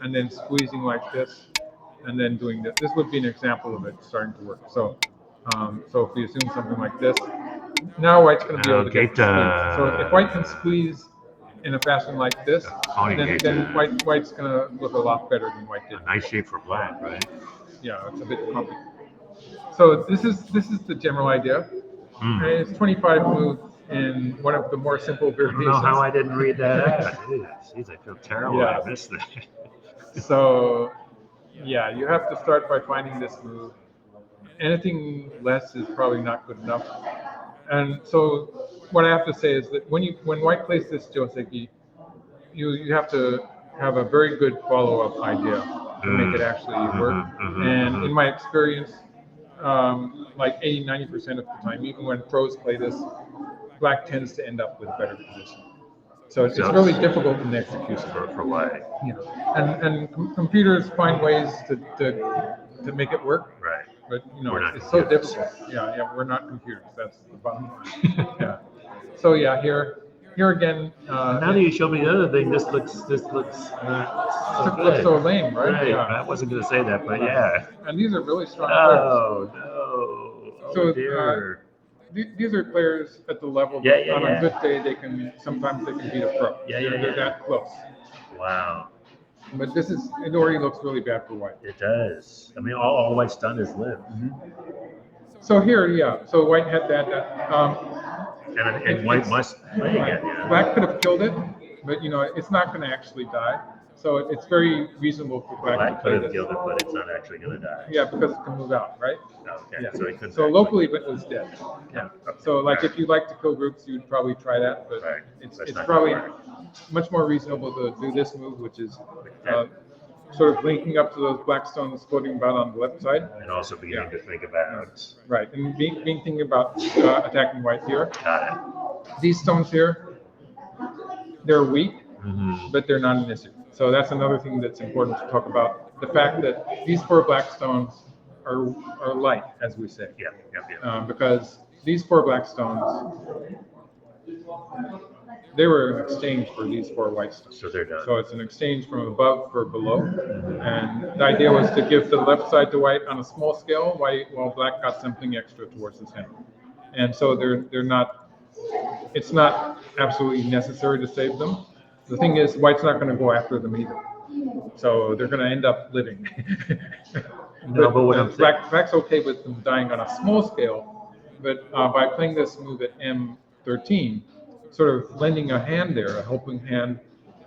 and then squeezing like this, and then doing this. This would be an example of it starting to work. So if we assume something like this, now white's going to be able to get the squeeze. So if white can squeeze in a fashion like this, then white's going to look a lot better than white did. A nice shape for black, right? Yeah, it's a bit complicated. So this is the general idea. And it's 25 moves in one of the more simple I don't variations. know how I didn't read that out. Jeez, I feel terrible. Yeah. I missed that. So yeah, you have to start by finding this move. Anything less is probably not good enough. And so what I have to say is that when white plays this joseki, you have to have a very good follow-up idea to make it actually work. And in my experience, like 80-90% of the time, even when pros play this, black tends to end up with a better position. So it's really difficult in execution. For white. You know, and computers find ways to make it work. Right. But We're not it's so computers. difficult. Yeah, we're not computers. That's the bottom line. Yeah. So yeah, here again. Now that you show me the other thing, this looks so good. so lame, right? Right. Yeah. I wasn't going to say that, but yeah. And these are really strong players. Oh no! Oh So, dear. These are players at the level Yeah, that yeah, on yeah. a good day sometimes they can beat a pro. Yeah, yeah, They're yeah. that close. Wow. But it already looks really bad for white. It does. I mean, all white's done is live. So here, yeah. So white had that. And white must play again. Yeah. Black could have killed it, but it's not going to actually die. So it's very reasonable for black to Black play could have this. killed it, but it's not actually going to die. Yeah, because it can move out, right? Okay. Yeah. So it couldn't. So actually- locally, it was dead. Yeah. So like if you like to kill groups, you'd probably try that, but Right. it's That's it's not probably gonna much more reasonable to do this move, which is sort of linking up to those black stones floating about on the left side. And also beginning to think about. Right, and being thinking about attacking white here. Got These stones here, they're weak, it. but they're not an issue. So that's another thing that's important to talk about. The fact that these 4 black stones are light, as we say. Yeah. Because these 4 black stones, they were in exchange for these 4 white stones. So they're done. So it's an exchange from above for below. And the idea was to give the left side to white on a small scale, while black got something extra towards the center. And so it's not absolutely necessary to save them. The thing is, white's not going to go after them either. So they're going to end up living. No, but what I'm saying. Black's okay with them dying on a small scale, but by playing this move at M13, sort of lending a hand there, a helping hand,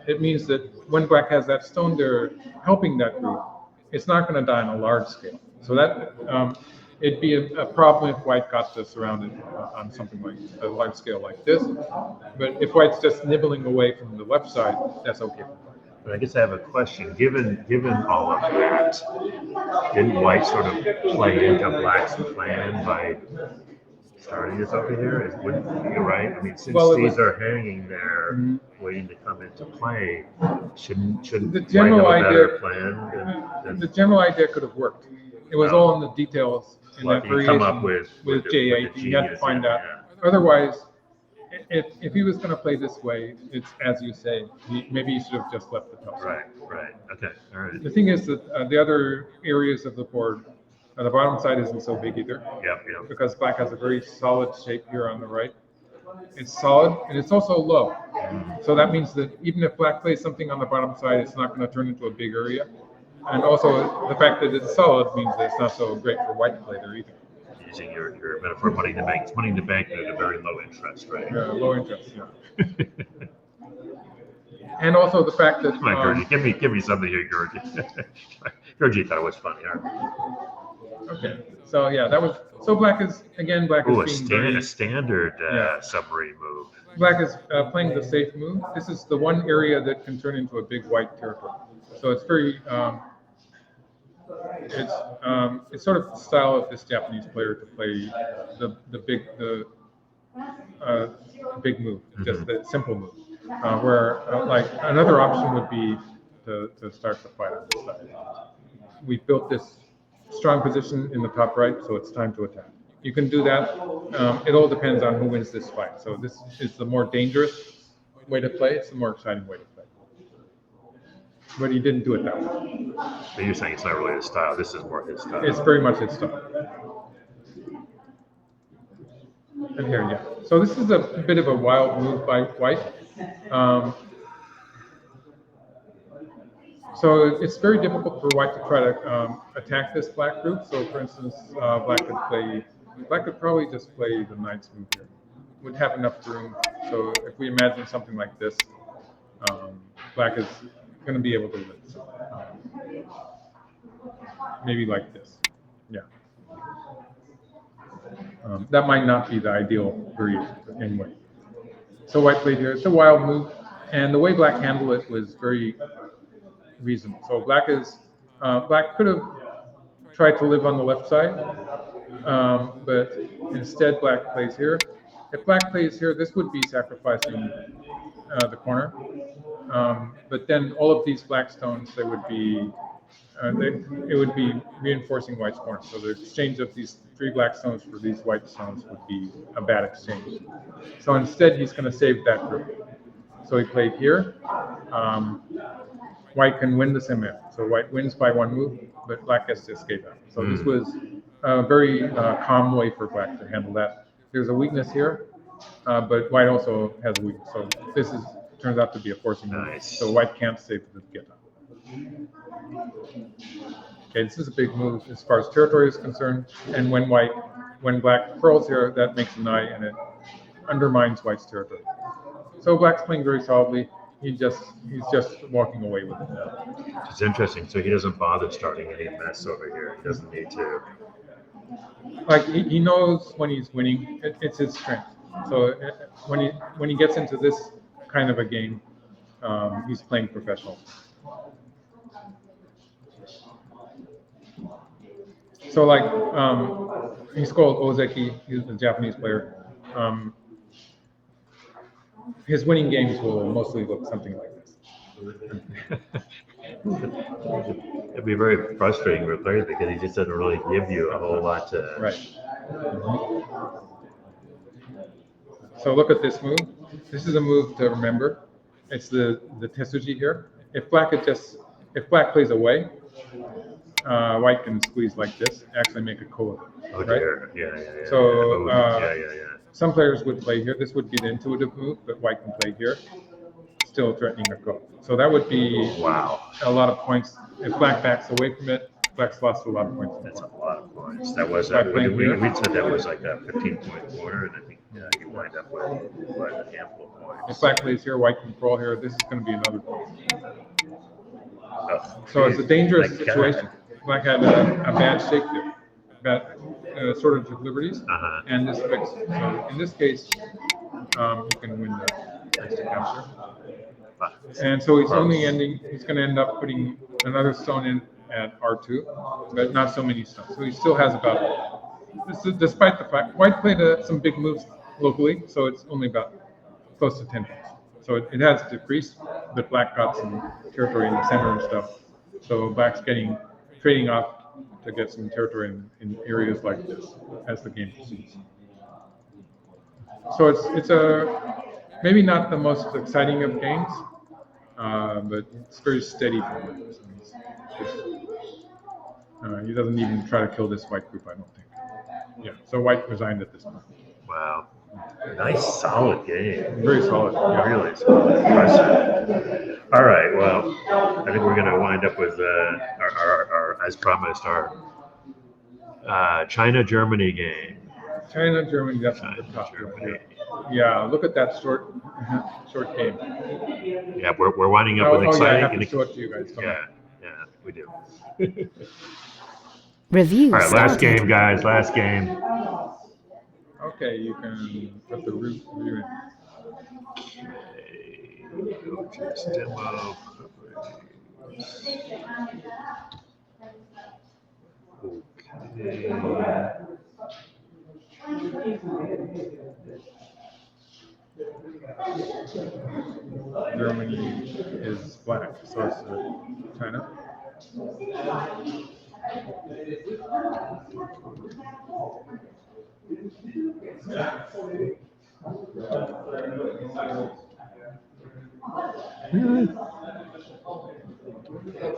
it means that when black has that stone there helping that group, it's not going to die on a large scale. So that it'd be a problem if white got surrounded on something like a large scale like this. But if white's just nibbling away from the left side, that's okay. But I guess I have a question. Given all of that, didn't white sort of play into black's plan by starting this over here? You're right. I mean, since these are hanging there, waiting to come into play, shouldn't The white general have a better idea- plan? The general idea could have worked. It was all in the details in What that you variation come up with the J8. You had to genius, find yeah, that. Otherwise, if he was going to play this way, it's as you say. Maybe he should have just left the top side. Right. Okay. All right. The thing is that the other areas of the board, the bottom side isn't so big either, Yep. because black has a very solid shape here on the right. It's solid and it's also low. So that means that even if black plays something on the bottom side, it's not going to turn into a big area. And also the fact that it's solid means that it's not so great for white to play there either. Using your metaphor, money in the bank. It's money in the bank at a very low interest, right? Low interest, yeah. And also the fact that Come on, Georgie, give me something here, Georgie. Georgie thought it was funny. All right. Okay. So yeah, black is being very, A standard Yeah. submarine move. black is playing the safe move. This is the one area that can turn into a big white territory. So it's very, it's sort of the style of this Japanese player to play the big move, just the simple move. Where like another option would be to start the fight on this side. We built this strong position in the top right, so it's time to attack. You can do that. It all depends on who wins this fight. So this is the more dangerous way to play. It's the more exciting way to play. But he didn't do it that way. But you're saying it's not really his style. This is more his style. It's very much his style. And here, yeah. So this is a bit of a wild move by white. So it's very difficult for white to try to attack this black group. So for instance, black could probably just play the knight's move here. Would have enough room. So if we imagine something like this, black is going to be able to win. So, maybe like this, yeah. That might not be the ideal variation, but anyway. So white played here. It's a wild move, and the way black handled it was very reasonable. So black could have tried to live on the left side, but instead black plays here. If black plays here, this would be sacrificing the corner. But then all of these black stones, it would be reinforcing white's corner. So the exchange of these 3 black stones for these white stones would be a bad exchange. So instead, he's going to save that group. So he played here. White can win the semi. So white wins by 1 move, but black has to escape out. So this was a very calm way for black to handle that. There's a weakness here, but white also has a weakness. So this turns out to be a forcing move. So white can't save the get out. Okay, this is a big move as far as territory is concerned. And when black pearls here, that makes an eye and it undermines white's territory. So black's playing very solidly. He's just walking away with it. It's interesting. So he doesn't bother starting any mess over here. He doesn't need to. Like he knows when he's winning. It's his strength. So when he gets into this kind of a game, he's playing professional. So like he's called Ozeki. He's a Japanese player. His winning games will mostly look something like this. It'd be very frustrating for players because he just doesn't really give you a whole lot to. Right. So look at this move. This is a move to remember. It's the Tetsuji here. If black plays away, white can squeeze like this, actually make a ko of it. Oh right? dear. Yeah. So Yeah. some players would play here. This would be the intuitive move, but white can play here, still threatening a ko. So that would be a lot of points. If black backs away from it, black's lost a lot of points. That's a lot of points. That was we said that was like a 15-point quarter, and I think you wind up with a handful of points. If black plays here, white can crawl here. This is going to be another point. Oh, So it's a dangerous like, situation. Black had a bad shake there, bad sort of took liberties, and this fixed. So in this case, you can win the next encounter. And so he's going to end up putting another stone in at R2, but not so many stones. So he still has about, despite the fact, white played some big moves locally, so it's only about close to 10 points. So it has decreased, but black got some territory in the center and stuff. So black's trading off to get some territory in areas like this as the game proceeds. So it's maybe not the most exciting of games, but it's very steady for him. He doesn't even try to kill this white group, I don't think. Yeah, so white resigned at this point. Wow. Nice, solid game. Very solid. Yeah. Really solid. Impressive. All right. Well, I think we're going to wind up with our as promised, our China-Germany game. China-Germany, that's the top. Germany. Yeah, look at that short game. Yeah, we're winding up with exciting. I have to show it to you guys. Yeah, we do. Review All right, last started. game, guys. Last game. Okay, you can put the root view in. Okay, go to this demo. Okay. Germany is black, so it's China.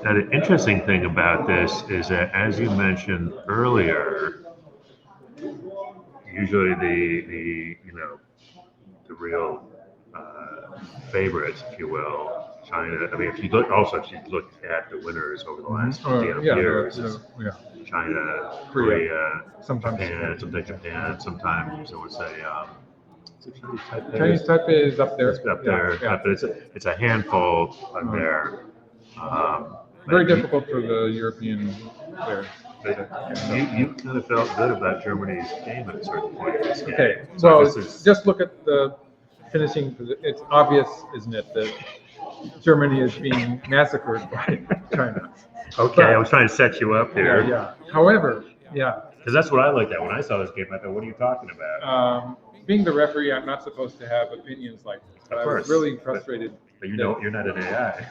Now, the interesting thing about this is that, as you mentioned earlier, usually the the real favorites, if you will, China. I mean, if you look at the winners over the last 50 years, it's China, Korea, sometimes Japan, sometimes I would say. Chinese Taipei is up there. It's up there, Yeah. but it's a handful up there. Very but difficult for the European players. You kind of felt good about Germany's game at a certain point in this game. Okay, So well, this is- just look at the finishing. It's obvious, isn't it, that Germany is being massacred by China. Okay, I was trying to set you up here. Yeah. However, yeah. Because that's what I looked at when I saw this game. I thought, what are you talking about? Being the referee, I'm not supposed to have opinions like this, but Of I was course. really frustrated. But you know, you're not an AI.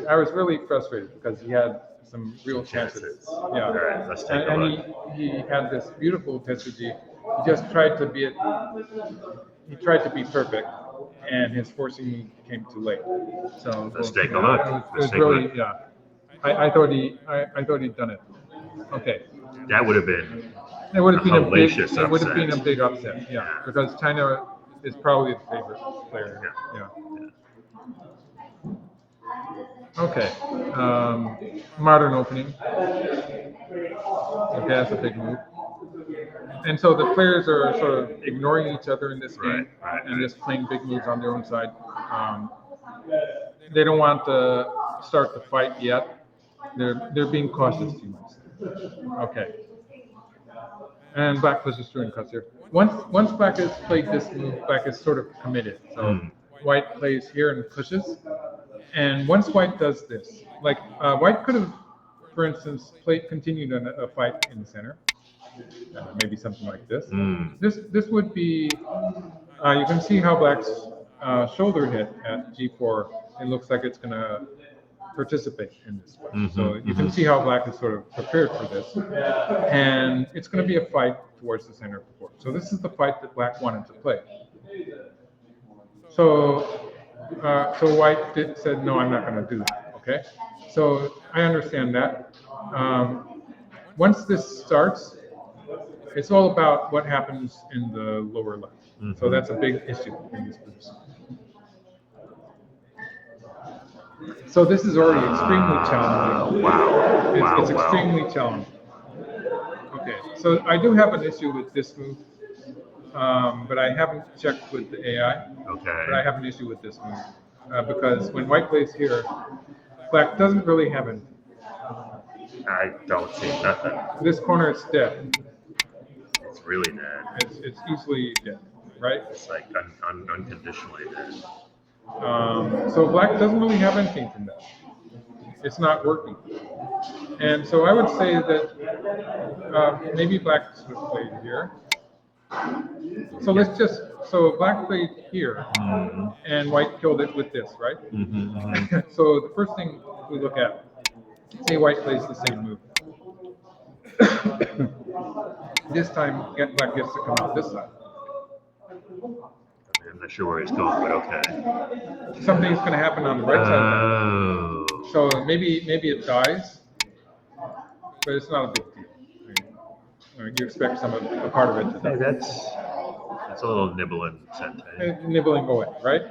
I was really frustrated because he had some real chances. Chances. Yeah. All right, let's take a And look. he had this beautiful strategy. He just tried to be he tried to be perfect, and his forcing came too late. So Let's take a look. It Let's was take a really, look. yeah. I thought he'd done it. Okay. That would have been It would have been a big. hellacious It would have been a upset. big upset. Yeah, because China is probably the favorite player. Yeah. Okay. Modern opening. Okay, that's a big move. And so the players are sort of ignoring each other in this game and just playing big moves on their own side. They don't want to start the fight yet. They're being cautious too much. Okay. And black pushes through and cuts here. Once black has played this move, black is sort of committed. So white plays here and pushes. And once white does this, like white could have, for instance, continued a fight in the center. Maybe something like this. This would be, you can see how black's shoulder hit at g4. It looks like it's going to participate in this fight. So you can see how black is sort of prepared for this. And it's going to be a fight towards the center of the board. So this is the fight that black wanted to play. So white said, no, I'm not going to do that. Okay? So I understand that. Once this starts, it's all about what happens in the lower left. So that's a big issue in this position. So this is already extremely challenging. Wow. It's extremely challenging. Okay, so I do have an issue with this move, but I haven't checked with the AI. Okay. But I have an issue with this move because when white plays here, black doesn't really have anything. I don't see nothing. This corner is dead. It's really dead. It's easily dead, right? It's like unconditionally dead. So black doesn't really have anything from that. It's not working. And so I would say that maybe black should have played here. So black played here, and white killed it with this, right? So the first thing we look at, say white plays the same move. This time, black gets to come out this side. I'm not sure where he's going, but okay. Something's going to happen on the right side. Oh. So maybe it dies, but it's not a big deal. I mean, you expect a part of it to die. Hey, that's a little nibbling sentence. Nibbling away, right?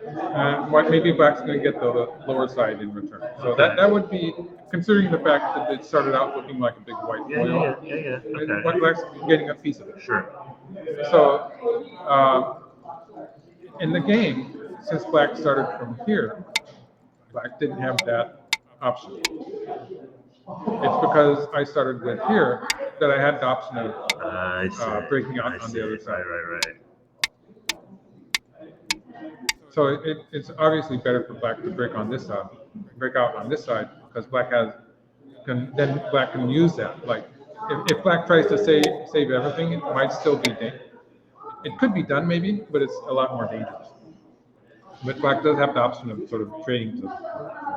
Maybe black's going to get the lower side in return. So that would be, considering the fact that it started out looking like a big white foil. Yeah. Okay. Black's getting a piece of it. Sure. So in the game, since black started from here, black didn't have that option. It's because I started with here that I had the option of I see. breaking out I on see. the other side. Right. So it's obviously better for black to break on this side, break out on this side, because then black can use that. Like if black tries to save everything, it might still be it could be done maybe, but it's a lot more dangerous. But black does have the option of sort of trading to the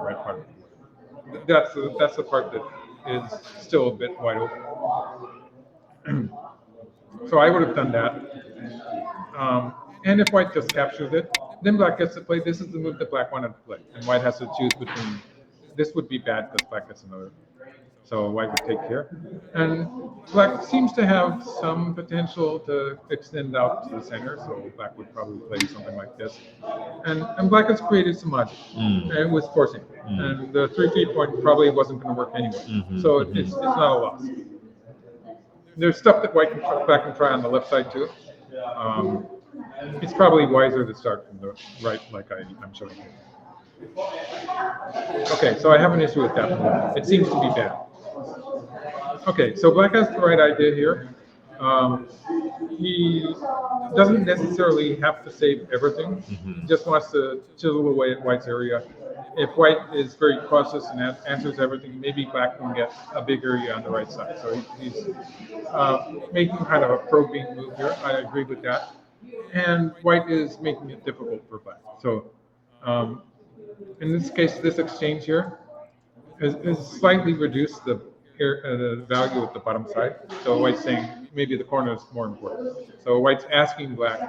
right part of the board. That's the part that is still a bit wide open. So I would have done that. And if white just captures it, then black gets to play. This is the move that black wanted to play, and white has to choose between. This would be bad because black gets another. So white would take here, and black seems to have some potential to extend out to the center. So black would probably play something like this, and black has created some logic and was forcing, and the 3-3 point probably wasn't going to work anyway. So it's not a loss. There's stuff that black can try on the left side too. It's probably wiser to start from the right, like I'm showing you. Okay, so I have an issue with that move. It seems to be bad. Okay, so black has the right idea here. He doesn't necessarily have to save everything. He just wants to chisel away at white's area. If white is very cautious and answers everything, maybe black can get a big area on the right side. So he's making kind of a probing move here. I agree with that. And white is making it difficult for black. So in this case, this exchange here is slightly reduced the value at the bottom side. So white's saying maybe the corner is more important. So white's asking black,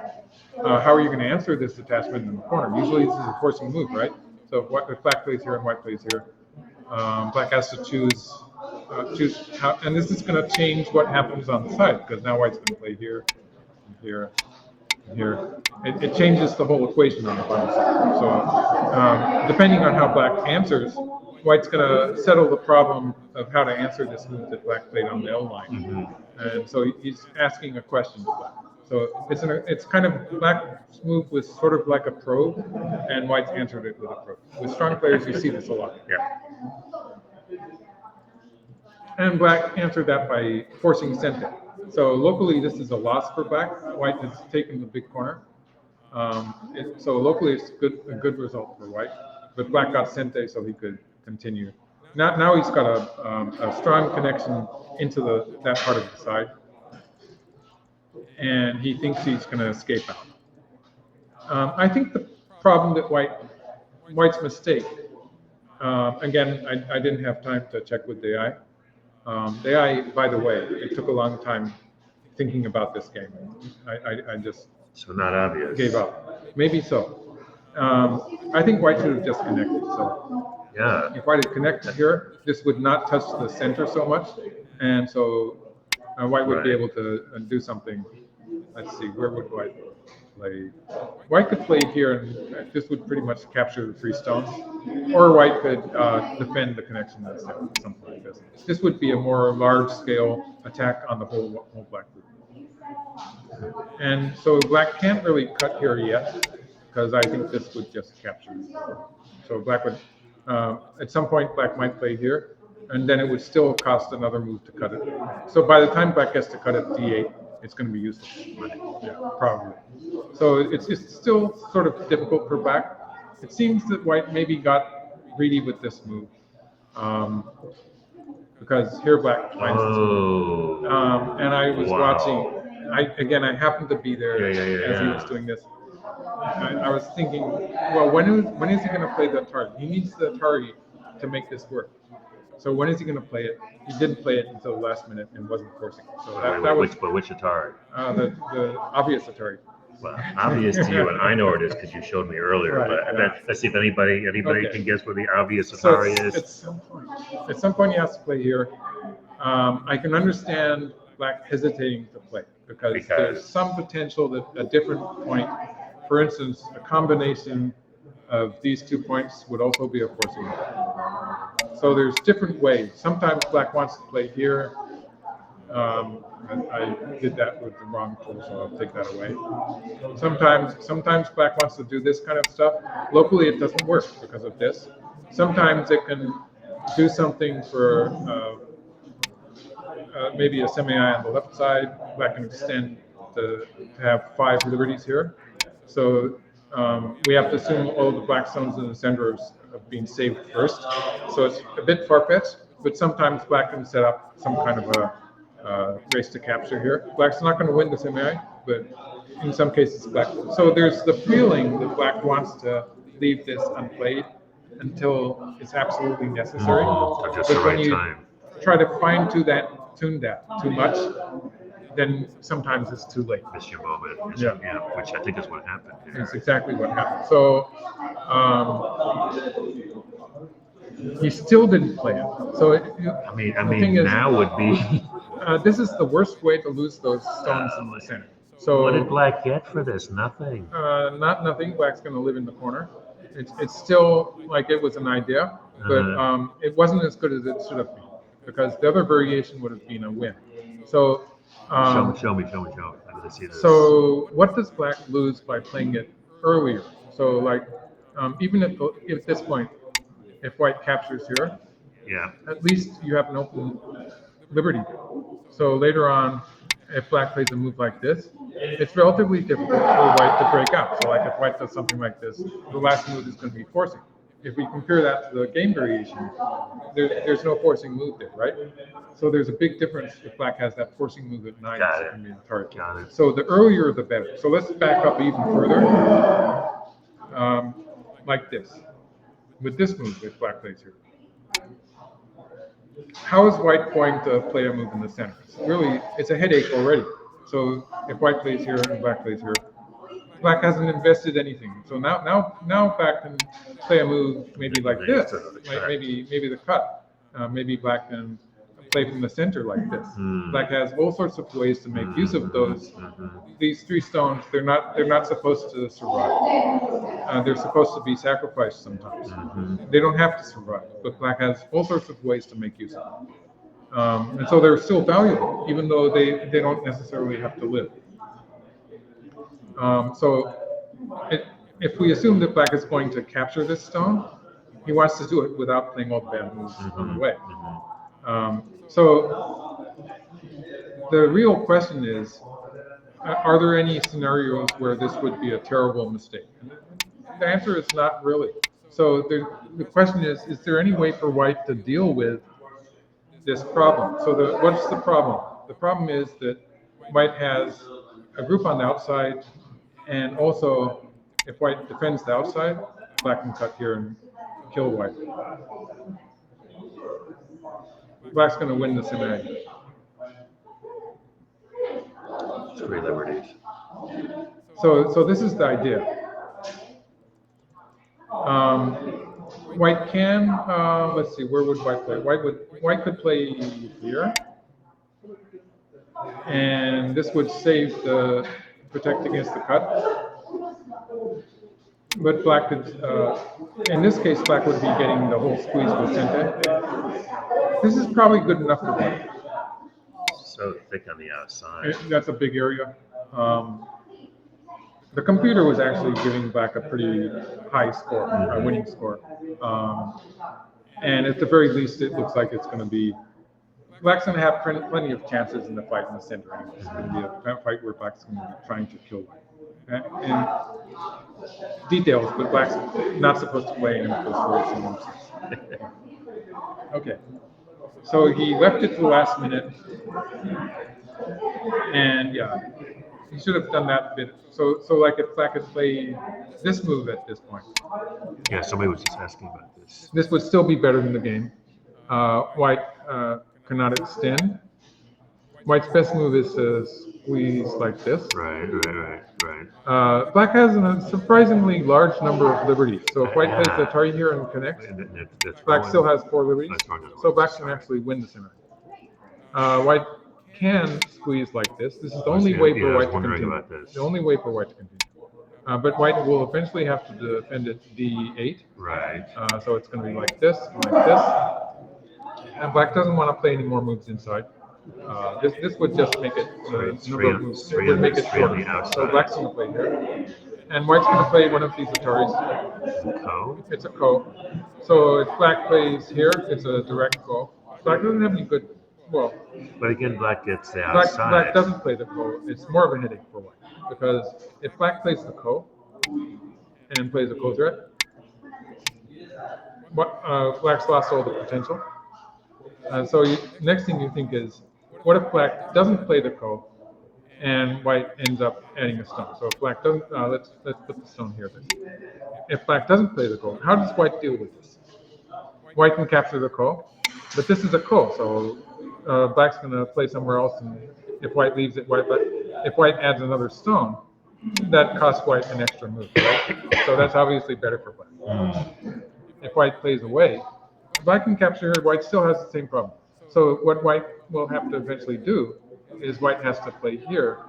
how are you going to answer this attachment in the corner? Usually this is a forcing move, right? So if black plays here and white plays here, black has to choose how, and this is going to change what happens on the side, because now white's going to play here, here, here. It changes the whole equation on the bottom side. So depending on how black answers, white's going to settle the problem of how to answer this move that black played on the L line. And so he's asking a question to black. So it's kind of, black's move was sort of like a probe, and white's answered it with a probe. With strong players, you see this a lot. Yeah. And black answered that by forcing center. So locally, this is a loss for black. White has taken the big corner. So locally, it's a good result for white. But black got sente, so he could continue. Now he's got a strong connection into that part of the side, and he thinks he's going to escape out. I think the problem that white's mistake. Again, I didn't have time to check with the AI. The AI, by the way, it took a long time thinking about this game. I just not obvious. Gave up. Maybe so. I think white should have just connected. So yeah, if white had connected here, this would not touch the center so much, and so white would be able to do something. Let's see, where would white play? White could play here, and this would pretty much capture the 3 stones. Or white could defend the connection that's there, something like this. This would be a more large-scale attack on the whole black group. And so black can't really cut here yet, because I think this would just capture it. So black would, at some point, black might play here, and then it would still cost another move to cut it. So by the time black gets to cut it d8, it's going to be useless. Yeah, probably. So it's still sort of difficult for black. It seems that white maybe got greedy with this move, because here black finds this move. And I was watching. I happened to be there as he was doing this. I was thinking, well, when is he going to play the Atari? He needs the Atari to make this work. So when is he going to play it? He didn't play it until the last minute and wasn't forcing it. So which Atari? The obvious Atari. Well, obvious to you, and I know it is because you showed me earlier. Right, but let's see if anybody can guess where the obvious Atari is. At some point, he has to play here. I can understand black hesitating to play because there's some potential that a different point, for instance, a combination of these 2 points would also be a forcing move. So there's different ways. Sometimes black wants to play here. I did that with the wrong tool, so I'll take that away. Sometimes black wants to do this kind of stuff. Locally, it doesn't work because of this. Sometimes it can do something for maybe a semi-eye on the left side. Black can extend to have 5 liberties here. So we have to assume all the black stones in the center have been saved first. So it's a bit far-fetched, but sometimes black can set up some kind of a race to capture here. Black's not going to win the semi-eye, but in some cases black. So there's the feeling that black wants to leave this unplayed until it's absolutely necessary. So just the But when right you time. try to tune that too much, then sometimes it's too late. Miss your moment. Yeah. Which I think is what happened here. It's exactly what happened. So he still didn't play it. So I mean, the thing is, now would be. this is the worst way to lose those stones in the center. So What did black get for this? Nothing. not nothing. Black's going to live in the corner. It's still like it was an idea, but it wasn't as good as it should have been because the other variation would have been a win. So Show me. I gotta see this. so what does black lose by playing it earlier? So like even at this point, if white captures here, Yeah. at least you have an open liberty. So later on, if black plays a move like this, it's relatively difficult for white to break out. So like if white does something like this, the last move is going to be forcing. If we compare that to the game variation, there's no forcing move there, right? So there's a big difference if black has that forcing move at 9. Got it. I mean, target. Got it. So the earlier the better. So let's back up even further, like this. With this move, if black plays here. How is white going to play a move in the center? It's a headache already. So if white plays here and black plays here, black hasn't invested anything. So now black can play a move maybe like this, like maybe the cut. Maybe black can play from the center like this. Black has all sorts of ways to make use of those. These 3 stones, they're not supposed to survive. They're supposed to be sacrificed sometimes. They don't have to survive, but black has all sorts of ways to make use of them. And so they're still valuable, even though they don't necessarily have to live. So if we assume that black is going to capture this stone, he wants to do it without playing all the bad moves on the way. So the real question is, are there any scenarios where this would be a terrible mistake? And the answer is not really. So the question is there any way for white to deal with this problem? So what's the problem? The problem is that white has a group on the outside, and also if white defends the outside, black can cut here and kill white. Black's going to win the semi. 3 liberties. So this is the idea. White can, let's see, where would white play? White could play here, and this would protect against the cut. But black could, in this case, black would be getting the whole squeeze percent. This is probably good enough for black. So thick on the outside. That's a big area. The computer was actually giving black a pretty high score, a winning score. And at the very least, it looks like it's going to be, black's going to have plenty of chances in the fight in the center. Anyway. It's going to be a fight where black's going to be trying to kill white. And details, but black's not supposed to play any of those moves. Okay. So he left it to the last minute. And yeah, he should have done that bit. So like if black had played this move at this point. Yeah, somebody was just asking about this. This would still be better than the game. White cannot extend. White's best move is to squeeze like this. Right. Black has a surprisingly large number of liberties. So if white plays the target here and connects, black still has 4 liberties. So black can actually win the semi. White can squeeze like this. This is the only way for white to continue. The only way for white to continue. But white will eventually have to defend it d8. Right. So it's going to be like this, and like this. And black doesn't want to play any more moves inside. This would just make it number of moves. It would make it shorter. So black's going to play here. and white's going to play one of these Ataris. Co. It's a ko. So if black plays here, it's a direct ko. Black doesn't have any good. Well, But again, black gets the black outside. doesn't play the ko. It's more of a headache for white because if black plays the ko and plays a ko threat, black's lost all the potential. So next thing you think is, what if black doesn't play the ko, and white ends up adding a stone? So if black doesn't, let's put the stone here. Then. If black doesn't play the ko, how does white deal with this? White can capture the ko, but this is a ko, so black's going to play somewhere else, and if white leaves it, if white adds another stone, that costs white an extra move, right? So that's obviously better for black. If white plays away, black can capture her, white still has the same problem. So what white will have to eventually do is white has to play here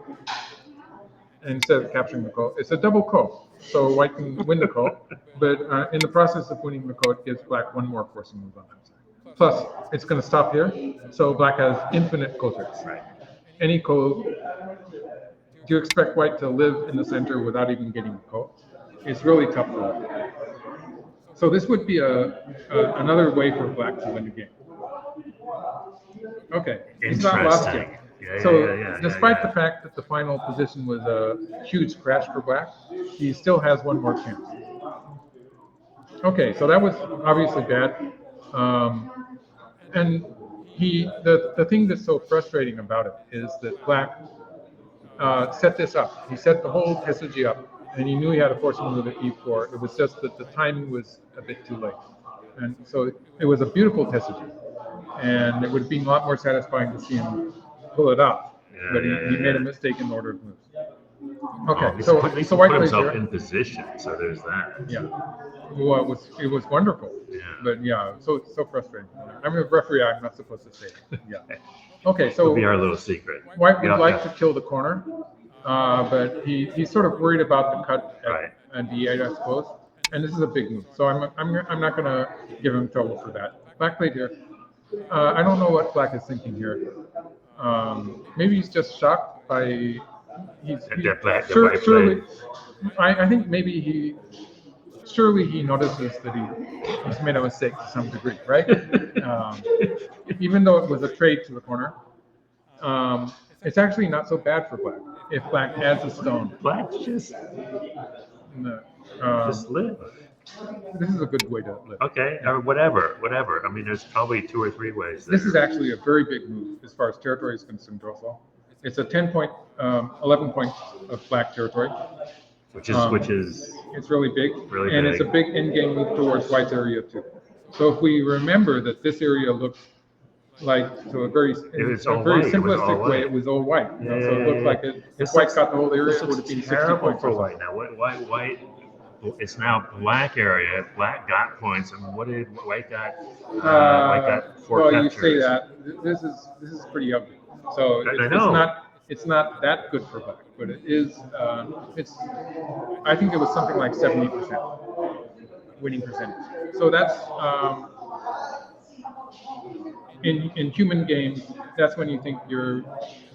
instead of capturing the ko. It's a double ko, so white can win the ko, but in the process of winning the ko, it gives black one more forcing move on that side. Plus, it's going to stop here, so black has infinite ko threats. Right. Any ko, do you expect white to live in the center without even getting a ko? It's really tough for white. So this would be another way for black to win the game. Okay, it's not lost yet. Despite the fact that the final position was a huge crash for black, he still has one more chance. Okay, so that was obviously bad. And the thing that's so frustrating about it is that black set this up. He set the whole Tesuji up, and he knew he had a forcing move at e4. It was just that the timing was a bit too late. And so it was a beautiful Tesuji, and it would have been a lot more satisfying to see him pull it off. But he made a mistake in the order of moves. Okay, so white put plays himself here. in position, so there's that. Yeah. Well, it was wonderful. Yeah. But yeah, so frustrating. I'm a referee. I'm not supposed to say it. Yeah. Okay, so It'll be our little secret. white would like to kill the corner, but he's sort of worried about the cut at d8, I suppose. And this is a big move, so I'm not going to give him trouble for that. Black played here. I don't know what black is thinking here. Maybe he's just shocked by. Surely, I think maybe surely he notices that he's made a mistake to some degree, right? Even though it was a trade to the corner, it's actually not so bad for black. If black adds a stone, Black just live. This is a good way to live. Okay, or whatever. I mean, there's probably 2 or 3 ways. This is actually a very big move as far as territory is concerned also. It's a 11 points of black territory. Which is it's really big. Really and big. It's a big in-game move towards white's area too. So if we remember that this area looks like, so a very simplistic way, it was all white. So it looked like if white got the whole area, it would have been 60 points for white. Now, white, it's now black area. Black got points, and what did white got? White got 4 well, captures. You say that. This is pretty ugly. So it's not that good for black, but it is. I think it was something like 70% winning percentage. So that's in human games. That's when you think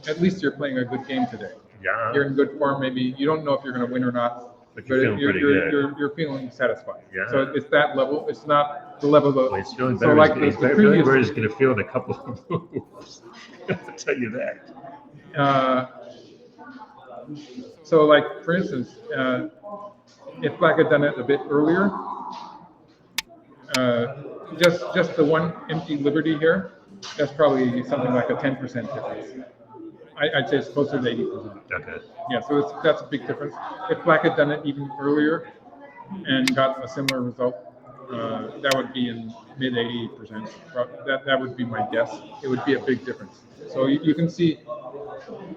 at least you're playing a good game today. Yeah. You're in good form. Maybe you don't know if you're going to win or not. But you're feeling satisfied. Yeah. So it's that level. It's not the level of. It's feeling so better. like It's the feeling previous. better. It's going to feel in a couple of moves. I have to tell you that. So like for instance, if black had done it a bit earlier, just the one empty liberty here, that's probably something like a 10% difference. I'd say it's closer to 80%. Okay. Yeah, so that's a big difference. If black had done it even earlier and got a similar result, that would be in mid 80%. That would be my guess. It would be a big difference. So you can see,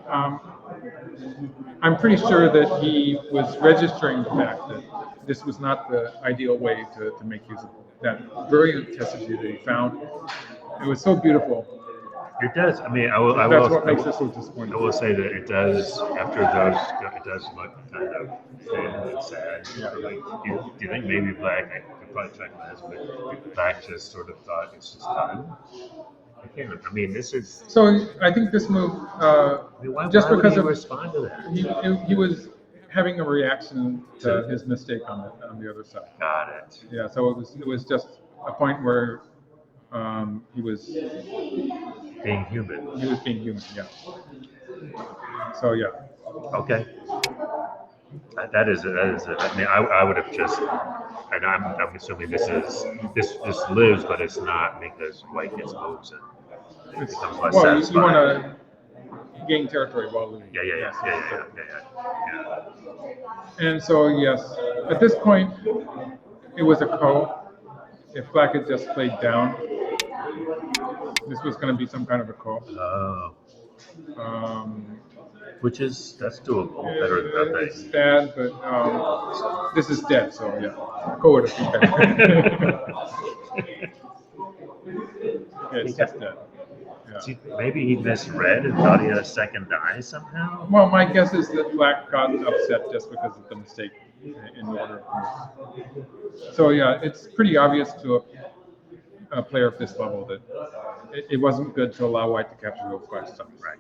I'm pretty sure that he was registering the fact that this was not the ideal way to make use of that brilliant Tesuji that he found. It was so beautiful. It does. I mean, That's what makes it so disappointing. I will say that it does. After those, it does look kind of thin and sad. Yeah. Like, do you think maybe black? I could probably check this, but black just sort of thought it's just done. I can't remember. I mean, this is. So I think this move, Why just would because he of respond to that? he was having a reaction to his mistake on the other side. Got it. Yeah, so it was just a point where he was Being human. being human. Yeah. So yeah. Okay. That is it. I mean, I would have just, and I'm assuming this lives, but it's not because white gets moves and it becomes less Well, satisfying. you want to gain territory while losing. Yeah. And so yes, at this point, it was a ko. If black had just played down, this was going to be some kind of a ko. Oh, Um, that's doable. Better than it's nothing. bad, but this is dead, so yeah, ko would have been better. It's just dead. Yeah. See, maybe he misread and thought he had a second die somehow. Well, my guess is that black got upset just because of the mistake in the order of moves. So yeah, it's pretty obvious to a player of this level that it wasn't good to allow white to capture those 5 stones. Right.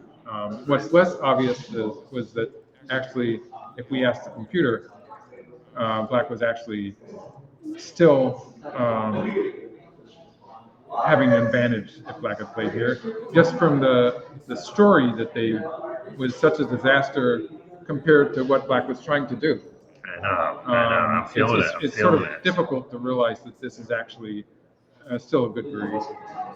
What's less obvious was that actually, if we asked the computer, black was actually still having an advantage if black had played here, just from the story that they was such a disaster compared to what black was trying to do. I know. I'm feeling it. It's sort of difficult to realize that this is actually still a good variation.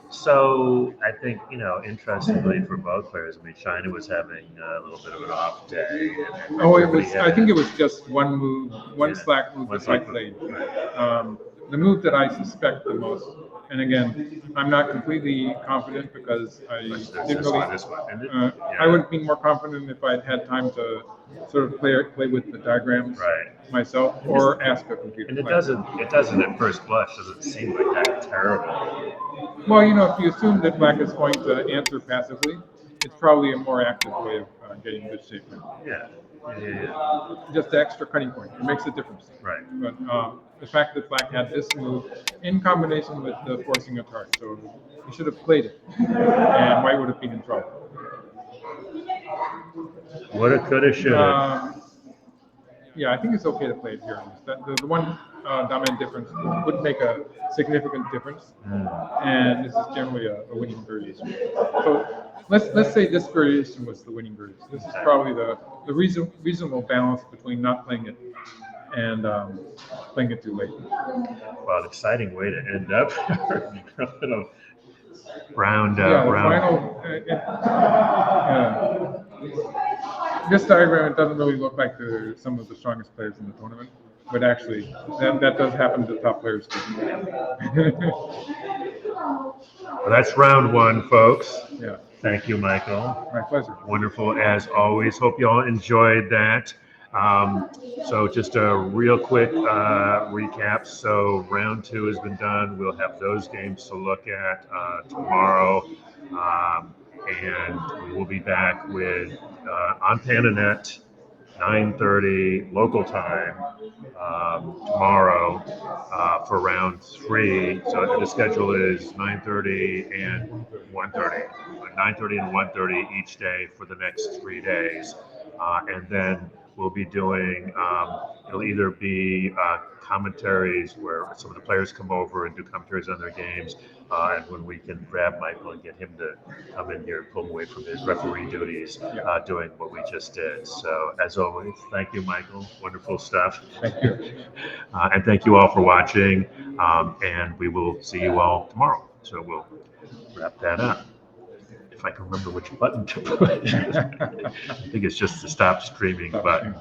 So I think, interestingly for both players, I mean, China was having a little bit of an off day. Oh, it was. I think it was just one move, one slack move One that I slack played. move. The move that I suspect the most, and again, I'm not completely confident because I There's didn't this really. one, this one. And I would be more confident if I'd had time to sort of play with the diagrams Right. myself or ask a computer. And it doesn't at first blush, doesn't seem like that terrible. Well, if you assume that black is going to answer passively, it's probably a more active way of getting good shape. Yeah. Just the extra cutting point. It makes a difference. Right. But the fact that black had this move in combination with the forcing a target, so he should have played it, and white would have been in trouble. Woulda, coulda, shoulda. Yeah, I think it's okay to play it here. The one dominant difference would make a significant difference, and this is generally a winning variation. So let's say this variation was the winning variation. This is probably the reasonable balance between not playing it and playing it too late. Well, an exciting way to end up. round. The final. This diagram, it doesn't really look like some of the strongest players in the tournament, but actually, that does happen to top players too. Well, that's round 1, folks. Yeah. Thank you, Michael. My pleasure. Wonderful as always. Hope you all enjoyed that. So just a real quick recap. So round 2 has been done. We'll have those games to look at tomorrow. And we will be back with on Pananet, 9:30 local time tomorrow for round 3. So the schedule is 9:30 and 1:30. 9:30 and 1:30 each day for the next 3 days. And then we'll be doing, it'll either be commentaries where some of the players come over and do commentaries on their games, and when we can grab Michael and get him to come in here and pull him away from his referee duties, doing what we just did. So as always, thank you, Michael. Wonderful stuff. Thank you. And thank you all for watching, and we will see you all tomorrow. So we'll wrap that up. If I can remember which button to push. I think it's just the stop streaming button.